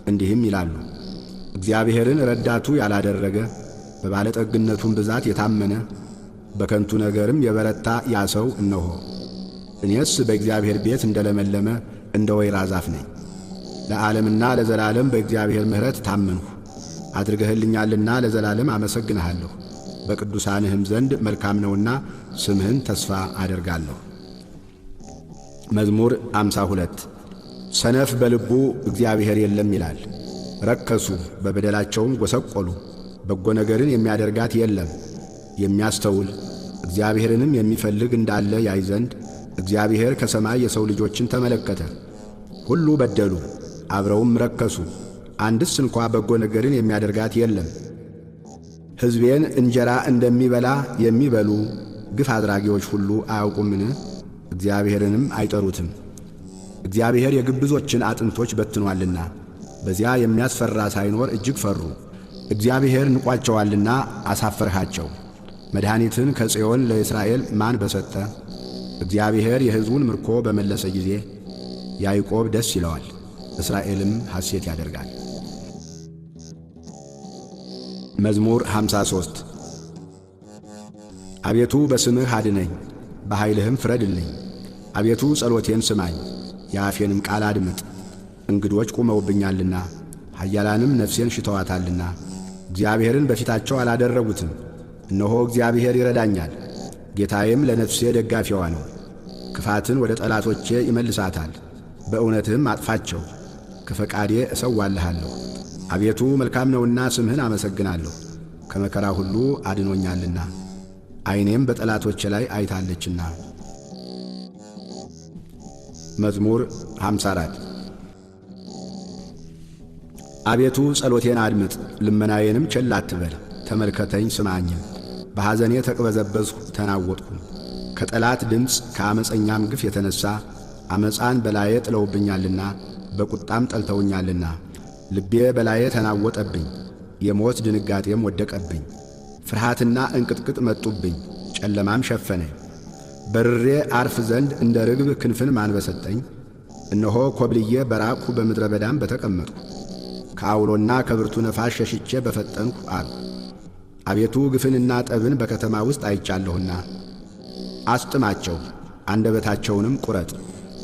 እንዲህም ይላሉ፣ እግዚአብሔርን ረዳቱ ያላደረገ በባለጠግነቱም ብዛት የታመነ በከንቱ ነገርም የበረታ ያ ሰው እነሆ። እኔስ በእግዚአብሔር ቤት እንደለመለመ እንደ ወይራ ዛፍ ነኝ። ለዓለምና ለዘላለም በእግዚአብሔር ምሕረት ታመንሁ። አድርገህልኛልና ለዘላለም አመሰግንሃለሁ። በቅዱሳንህም ዘንድ መልካም ነውና ስምህን ተስፋ አደርጋለሁ። መዝሙር 52 ሰነፍ በልቡ እግዚአብሔር የለም ይላል። ረከሱ፣ በበደላቸውም ጐሰቈሉ። በጎ ነገርን የሚያደርጋት የለም። የሚያስተውል እግዚአብሔርንም የሚፈልግ እንዳለ ያይ ዘንድ እግዚአብሔር ከሰማይ የሰው ልጆችን ተመለከተ። ሁሉ በደሉ አብረውም ረከሱ፣ አንድስ እንኳ በጎ ነገርን የሚያደርጋት የለም። ሕዝቤን እንጀራ እንደሚበላ የሚበሉ ግፍ አድራጊዎች ሁሉ አያውቁምን? እግዚአብሔርንም አይጠሩትም። እግዚአብሔር የግብዞችን አጥንቶች በትኗልና በዚያ የሚያስፈራ ሳይኖር እጅግ ፈሩ። እግዚአብሔር ንቋቸዋልና አሳፈርሃቸው። መድኃኒትን ከጽዮን ለእስራኤል ማን በሰጠ? እግዚአብሔር የሕዝቡን ምርኮ በመለሰ ጊዜ ያዕቆብ ደስ ይለዋል፣ እስራኤልም ሐሴት ያደርጋል። መዝሙር 53 አቤቱ በስምህ አድነኝ፣ በኃይልህም ፍረድልኝ። አቤቱ ጸሎቴን ስማኝ፣ የአፌንም ቃል አድምጥ። እንግዶች ቁመውብኛልና ኃያላንም ነፍሴን ሽተዋታልና እግዚአብሔርን በፊታቸው አላደረጉትም። እነሆ እግዚአብሔር ይረዳኛል፣ ጌታዬም ለነፍሴ ደጋፊዋ ነው። ክፋትን ወደ ጠላቶቼ ይመልሳታል፣ በእውነትህም አጥፋቸው። ከፈቃዴ እሰዋልሃለሁ። አቤቱ መልካም ነውና ስምህን አመሰግናለሁ፣ ከመከራ ሁሉ አድኖኛልና ዓይኔም በጠላቶቼ ላይ አይታለችና። መዝሙር 54 አቤቱ ጸሎቴን አድምጥ፣ ልመናዬንም ቸል አትበል። ተመልከተኝ ስማኝም። በሐዘኔ ተቅበዘበዝሁ ተናወጥኩም። ከጠላት ድምፅ ከአመፀኛም ግፍ የተነሣ አመፃን በላዬ ጥለውብኛልና በቁጣም ጠልተውኛልና። ልቤ በላዬ ተናወጠብኝ፣ የሞት ድንጋጤም ወደቀብኝ። ፍርሃትና እንቅጥቅጥ መጡብኝ፣ ጨለማም ሸፈነኝ። በርሬ አርፍ ዘንድ እንደ ርግብ ክንፍን ማን በሰጠኝ? እነሆ ኮብልዬ በራቅሁ በምድረ በዳም በተቀመጥሁ። ከአውሎና ከብርቱ ነፋስ ሸሽቼ በፈጠንሁ አልሁ። አቤቱ ግፍንና ጠብን በከተማ ውስጥ አይቻለሁና አስጥማቸው፣ አንደበታቸውንም ቁረጥ።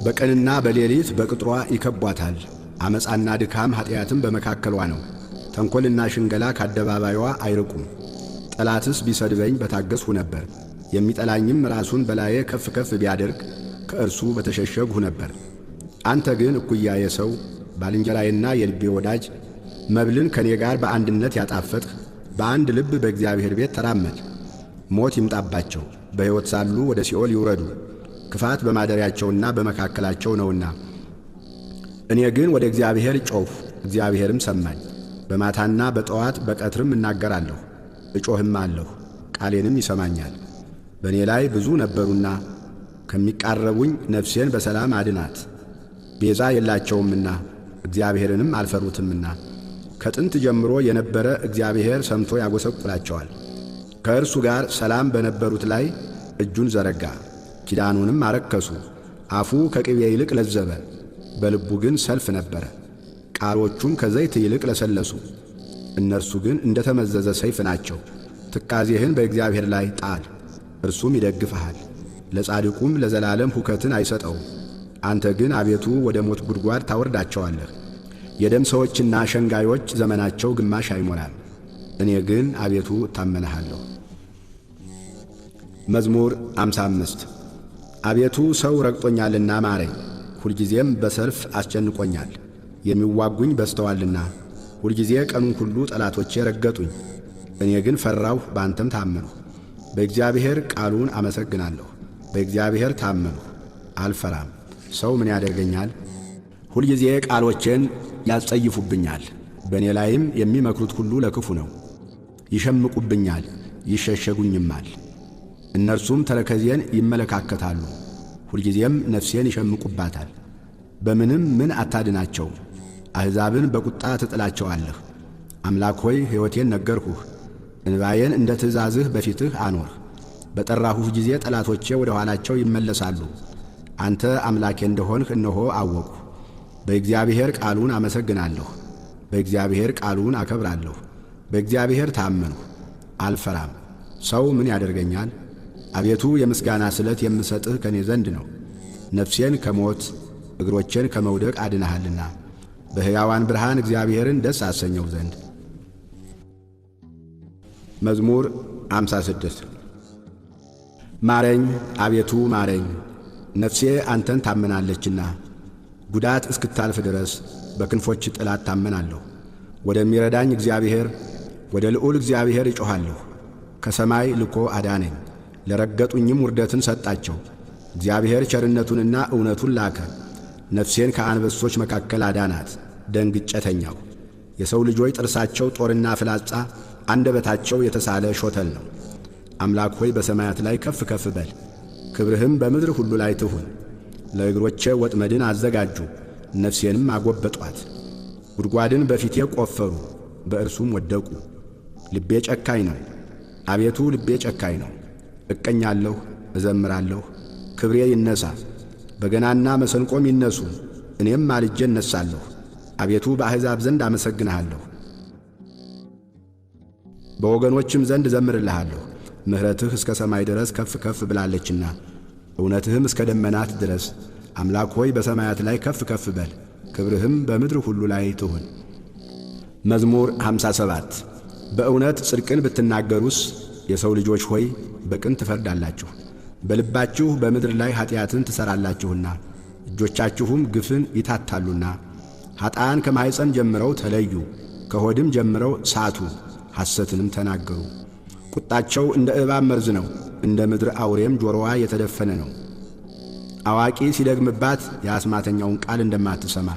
በቀንና በሌሊት በቅጥሯ ይከቧታል። ዓመፃና ድካም ኀጢአትም በመካከሏ ነው። ተንኰልና ሽንገላ ከአደባባይዋ አይርቁም። ጠላትስ ቢሰድበኝ በታገሥሁ ነበር። የሚጠላኝም ራሱን በላዬ ከፍ ከፍ ቢያደርግ ከእርሱ በተሸሸግሁ ነበር። አንተ ግን እኩያዬ ሰው፣ ባልንጀራዬና የልቤ ወዳጅ፣ መብልን ከኔ ጋር በአንድነት ያጣፈጥህ፣ በአንድ ልብ በእግዚአብሔር ቤት ተራመድ። ሞት ይምጣባቸው፣ በሕይወት ሳሉ ወደ ሲኦል ይውረዱ። ክፋት በማደሪያቸውና በመካከላቸው ነውና። እኔ ግን ወደ እግዚአብሔር ጮኽሁ፣ እግዚአብሔርም ሰማኝ። በማታና በጠዋት በቀትርም እናገራለሁ፣ እጮህም አለሁ፣ ቃሌንም ይሰማኛል። በእኔ ላይ ብዙ ነበሩና ከሚቃረቡኝ ነፍሴን በሰላም አድናት። ቤዛ የላቸውምና እግዚአብሔርንም አልፈሩትምና። ከጥንት ጀምሮ የነበረ እግዚአብሔር ሰምቶ ያጐሰቁላቸዋል። ከእርሱ ጋር ሰላም በነበሩት ላይ እጁን ዘረጋ፣ ኪዳኑንም አረከሱ። አፉ ከቅቤ ይልቅ ለዘበ፣ በልቡ ግን ሰልፍ ነበረ። ቃሎቹም ከዘይት ይልቅ ለሰለሱ፣ እነርሱ ግን እንደ ተመዘዘ ሰይፍ ናቸው። ትካዜህን በእግዚአብሔር ላይ ጣል፣ እርሱም ይደግፍሃል። ለጻድቁም ለዘላለም ሁከትን አይሰጠውም። አንተ ግን አቤቱ ወደ ሞት ጉድጓድ ታወርዳቸዋለህ። የደም ሰዎችና ሸንጋዮች ዘመናቸው ግማሽ አይሞላም። እኔ ግን አቤቱ እታመንሃለሁ። መዝሙር 55 አቤቱ ሰው ረግጦኛልና ማረኝ፣ ሁልጊዜም በሰልፍ አስጨንቆኛል። የሚዋጉኝ በዝተዋልና ሁልጊዜ ቀኑን ሁሉ ጠላቶቼ ረገጡኝ። እኔ ግን ፈራሁ፣ በአንተም ታመንሁ። በእግዚአብሔር ቃሉን አመሰግናለሁ። በእግዚአብሔር ታመንሁ፣ አልፈራም። ሰው ምን ያደርገኛል? ሁልጊዜ ቃሎቼን ያስጸይፉብኛል። በእኔ ላይም የሚመክሩት ሁሉ ለክፉ ነው። ይሸምቁብኛል፣ ይሸሸጉኝማል። እነርሱም ተረከዜን ይመለካከታሉ፣ ሁልጊዜም ነፍሴን ይሸምቁባታል። በምንም ምን አታድናቸውም። አሕዛብን በቁጣ ትጥላቸዋለህ። አምላክ ሆይ ሕይወቴን ነገርሁህ፣ እንባዬን እንደ ትእዛዝህ በፊትህ አኖርህ። በጠራሁህ ጊዜ ጠላቶቼ ወደ ኋላቸው ይመለሳሉ። አንተ አምላኬ እንደሆንህ እነሆ አወቅሁ። በእግዚአብሔር ቃሉን አመሰግናለሁ፣ በእግዚአብሔር ቃሉን አከብራለሁ። በእግዚአብሔር ታመንሁ፣ አልፈራም። ሰው ምን ያደርገኛል? አቤቱ የምስጋና ስለት የምሰጥህ ከኔ ዘንድ ነው። ነፍሴን ከሞት እግሮቼን ከመውደቅ አድነሃልና በሕያዋን ብርሃን እግዚአብሔርን ደስ አሰኘው ዘንድ። መዝሙር 56 ማረኝ አቤቱ ማረኝ፣ ነፍሴ አንተን ታመናለችና። ጉዳት እስክታልፍ ድረስ በክንፎች ጥላት ታመናለሁ። ወደሚረዳኝ እግዚአብሔር ወደ ልዑል እግዚአብሔር እጮኻለሁ። ከሰማይ ልኮ አዳነኝ፣ ለረገጡኝም ውርደትን ሰጣቸው። እግዚአብሔር ቸርነቱንና እውነቱን ላከ፣ ነፍሴን ከአንበሶች መካከል አዳናት። ደንግጬ ተኛሁ። የሰው ልጆች ጥርሳቸው ጦርና ፍላጻ፣ አንደበታቸው የተሳለ ሾተል ነው። አምላክ ሆይ በሰማያት ላይ ከፍ ከፍ በል፣ ክብርህም በምድር ሁሉ ላይ ትሁን። ለእግሮቼ ወጥመድን አዘጋጁ፣ ነፍሴንም አጐበጧት። ጉድጓድን በፊቴ ቈፈሩ፣ በእርሱም ወደቁ። ልቤ ጨካኝ ነው፣ አቤቱ ልቤ ጨካኝ ነው። እቀኛለሁ፣ እዘምራለሁ፣ ክብሬ ይነሣ። በገናና መሰንቆም ይነሱ፣ እኔም ማልጄ እነሣለሁ። አቤቱ በአሕዛብ ዘንድ አመሰግንሃለሁ፣ በወገኖችም ዘንድ እዘምርልሃለሁ። ምሕረትህ እስከ ሰማይ ድረስ ከፍ ከፍ ብላለችና እውነትህም እስከ ደመናት ድረስ። አምላክ ሆይ በሰማያት ላይ ከፍ ከፍ በል፣ ክብርህም በምድር ሁሉ ላይ ትሁን። መዝሙር 57 በእውነት ጽድቅን ብትናገሩስ የሰው ልጆች ሆይ በቅን ትፈርዳላችሁ። በልባችሁ በምድር ላይ ኀጢአትን ትሠራላችሁና እጆቻችሁም ግፍን ይታታሉና። ኀጣን ከማኅፀን ጀምረው ተለዩ፣ ከሆድም ጀምረው ሳቱ፣ ሐሰትንም ተናገሩ። ቁጣቸው እንደ እባብ መርዝ ነው፣ እንደ ምድር አውሬም ጆሮዋ የተደፈነ ነው። አዋቂ ሲደግምባት የአስማተኛውን ቃል እንደማትሰማ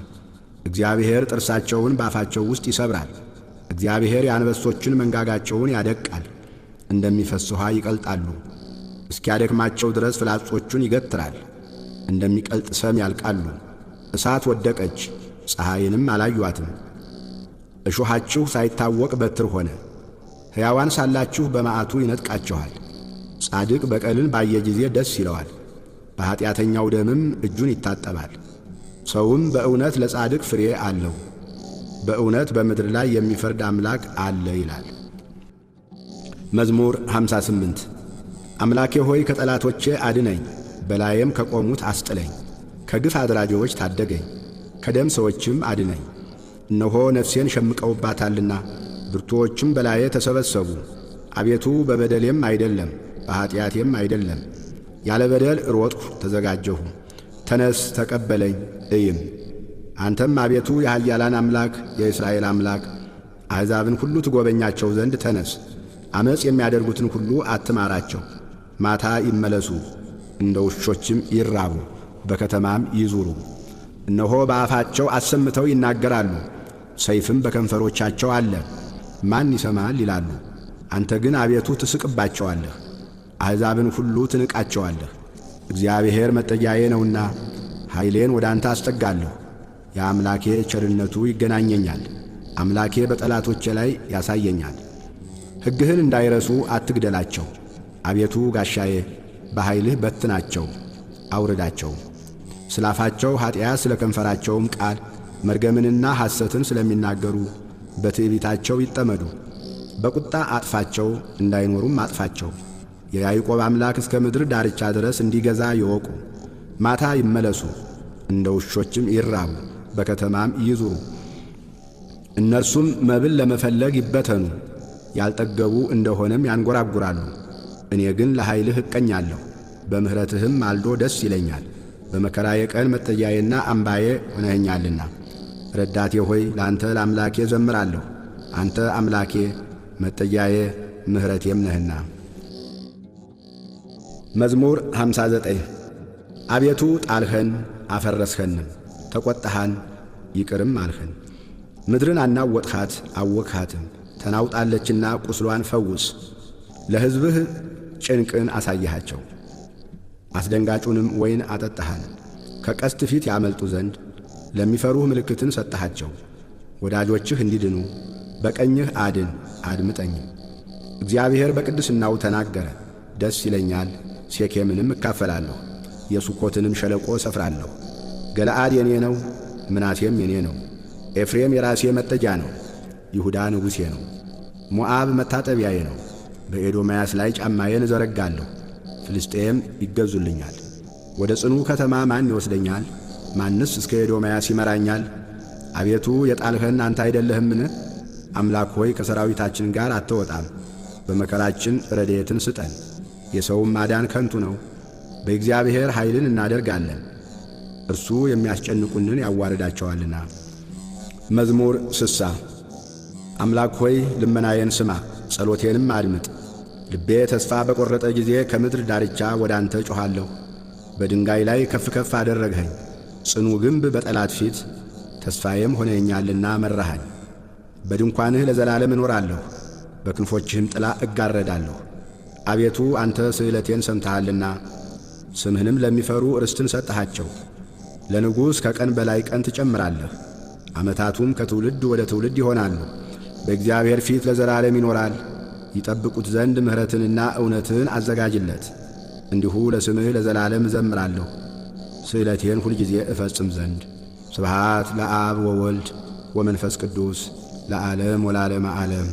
እግዚአብሔር ጥርሳቸውን በአፋቸው ውስጥ ይሰብራል። እግዚአብሔር የአንበሶችን መንጋጋቸውን ያደቃል፣ እንደሚፈስ ውኃ ይቀልጣሉ። እስኪያደክማቸው ድረስ ፍላጾቹን ይገትራል፣ እንደሚቀልጥ ሰም ያልቃሉ። እሳት ወደቀች፣ ፀሐይንም አላዩአትም። እሾኻችሁ ሳይታወቅ በትር ሆነ። ሕያዋን ሳላችሁ በመዓቱ ይነጥቃችኋል። ጻድቅ በቀልን ባየ ጊዜ ደስ ይለዋል፣ በኀጢአተኛው ደምም እጁን ይታጠባል። ሰውም በእውነት ለጻድቅ ፍሬ አለው፣ በእውነት በምድር ላይ የሚፈርድ አምላክ አለ ይላል። መዝሙር 58 አምላኬ ሆይ ከጠላቶቼ አድነኝ፣ በላዬም ከቆሙት አስጥለኝ። ከግፍ አድራጊዎች ታደገኝ፣ ከደም ሰዎችም አድነኝ። እነሆ ነፍሴን ሸምቀውባታልና ብርቱዎችም በላዬ ተሰበሰቡ። አቤቱ በበደሌም አይደለም በኀጢአቴም አይደለም፣ ያለ በደል ሮጥሁ ተዘጋጀሁ። ተነስ ተቀበለኝ እይም። አንተም አቤቱ የኃያላን አምላክ የእስራኤል አምላክ አሕዛብን ሁሉ ትጐበኛቸው ዘንድ ተነስ። ዓመፅ የሚያደርጉትን ሁሉ አትማራቸው። ማታ ይመለሱ፣ እንደ ውሾችም ይራቡ፣ በከተማም ይዙሩ። እነሆ በአፋቸው አሰምተው ይናገራሉ፣ ሰይፍም በከንፈሮቻቸው አለ። ማን ይሰማል ይላሉ። አንተ ግን አቤቱ ትስቅባቸዋለህ፣ አሕዛብን ሁሉ ትንቃቸዋለህ። እግዚአብሔር መጠጊያዬ ነውና ኃይሌን ወደ አንተ አስጠጋለሁ። የአምላኬ ቸርነቱ ይገናኘኛል፣ አምላኬ በጠላቶቼ ላይ ያሳየኛል። ሕግህን እንዳይረሱ አትግደላቸው። አቤቱ ጋሻዬ በኃይልህ በትናቸው አውርዳቸው። ስለ አፋቸው ኀጢአት ስለ ከንፈራቸውም ቃል መርገምንና ሐሰትን ስለሚናገሩ በትዕቢታቸው ይጠመዱ። በቁጣ አጥፋቸው እንዳይኖሩም አጥፋቸው። የያዕቆብ አምላክ እስከ ምድር ዳርቻ ድረስ እንዲገዛ ይወቁ። ማታ ይመለሱ፣ እንደ ውሾችም ይራቡ፣ በከተማም ይዙሩ። እነርሱም መብል ለመፈለግ ይበተኑ፣ ያልጠገቡ እንደሆነም ያንጐራጕራሉ። እኔ ግን ለኃይልህ እቀኛለሁ፣ በምሕረትህም ማልዶ ደስ ይለኛል። በመከራዬ ቀን መጠጊያዬና አምባዬ ሆነኸኛልና። ረዳቴ ሆይ ለአንተ ለአምላኬ ዘምራለሁ። አንተ አምላኬ መጠጊያዬ ምሕረቴም ነህና። መዝሙር 59 አቤቱ ጣልኸን አፈረስኸንም፣ ተቈጣሃን ይቅርም አልኸን። ምድርን አናወጥኻት አወክሃትም፣ ተናውጣለችና ቁስሏን ፈውስ። ለሕዝብህ ጭንቅን አሳየሃቸው፣ አስደንጋጩንም ወይን አጠጣሃን። ከቀስት ፊት ያመልጡ ዘንድ ለሚፈሩህ ምልክትን ሰጠሃቸው። ወዳጆችህ እንዲድኑ በቀኝህ አድን አድምጠኝም። እግዚአብሔር በቅድስናው ተናገረ፣ ደስ ይለኛል። ሴኬምንም እካፈላለሁ፣ የሱኮትንም ሸለቆ ሰፍራለሁ። ገለዓድ የኔ ነው፣ ምናሴም የኔ ነው። ኤፍሬም የራሴ መጠጊያ ነው፣ ይሁዳ ንጉሴ ነው። ሞዓብ መታጠቢያዬ ነው፣ በኤዶምያስ ላይ ጫማዬን እዘረጋለሁ። ፍልስጤም ይገዙልኛል። ወደ ጽኑ ከተማ ማን ይወስደኛል? ማንስ እስከ ኤዶምያስ ይመራኛል? አቤቱ የጣልኸን አንተ አይደለህምን? አምላክ ሆይ ከሰራዊታችን ጋር አትወጣም። በመከራችን ረድኤትን ስጠን። የሰውም ማዳን ከንቱ ነው። በእግዚአብሔር ኃይልን እናደርጋለን፣ እርሱ የሚያስጨንቁንን ያዋርዳቸዋልና። መዝሙር 60 አምላክ ሆይ ልመናዬን ስማ፣ ጸሎቴንም አድምጥ። ልቤ ተስፋ በቈረጠ ጊዜ ከምድር ዳርቻ ወደ አንተ ጮኻለሁ። በድንጋይ ላይ ከፍ ከፍ አደረግኸኝ፣ ጽኑ ግንብ በጠላት ፊት ተስፋዬም ሆነኛልና መራሃኝ። በድንኳንህ ለዘላለም እኖራለሁ፣ በክንፎችህም ጥላ እጋረዳለሁ። አቤቱ አንተ ስእለቴን ሰምተሃልና ስምህንም ለሚፈሩ ርስትን ሰጠሃቸው። ለንጉሥ ከቀን በላይ ቀን ትጨምራለህ፣ ዓመታቱም ከትውልድ ወደ ትውልድ ይሆናሉ። በእግዚአብሔር ፊት ለዘላለም ይኖራል። ይጠብቁት ዘንድ ምሕረትንና እውነትን አዘጋጅለት። እንዲሁ ለስምህ ለዘላለም እዘምራለሁ፣ ስእለቴን ሁልጊዜ እፈጽም ዘንድ። ስብሃት ለአብ ወወልድ ወመንፈስ ቅዱስ ለዓለም ወለዓለመ ዓለም።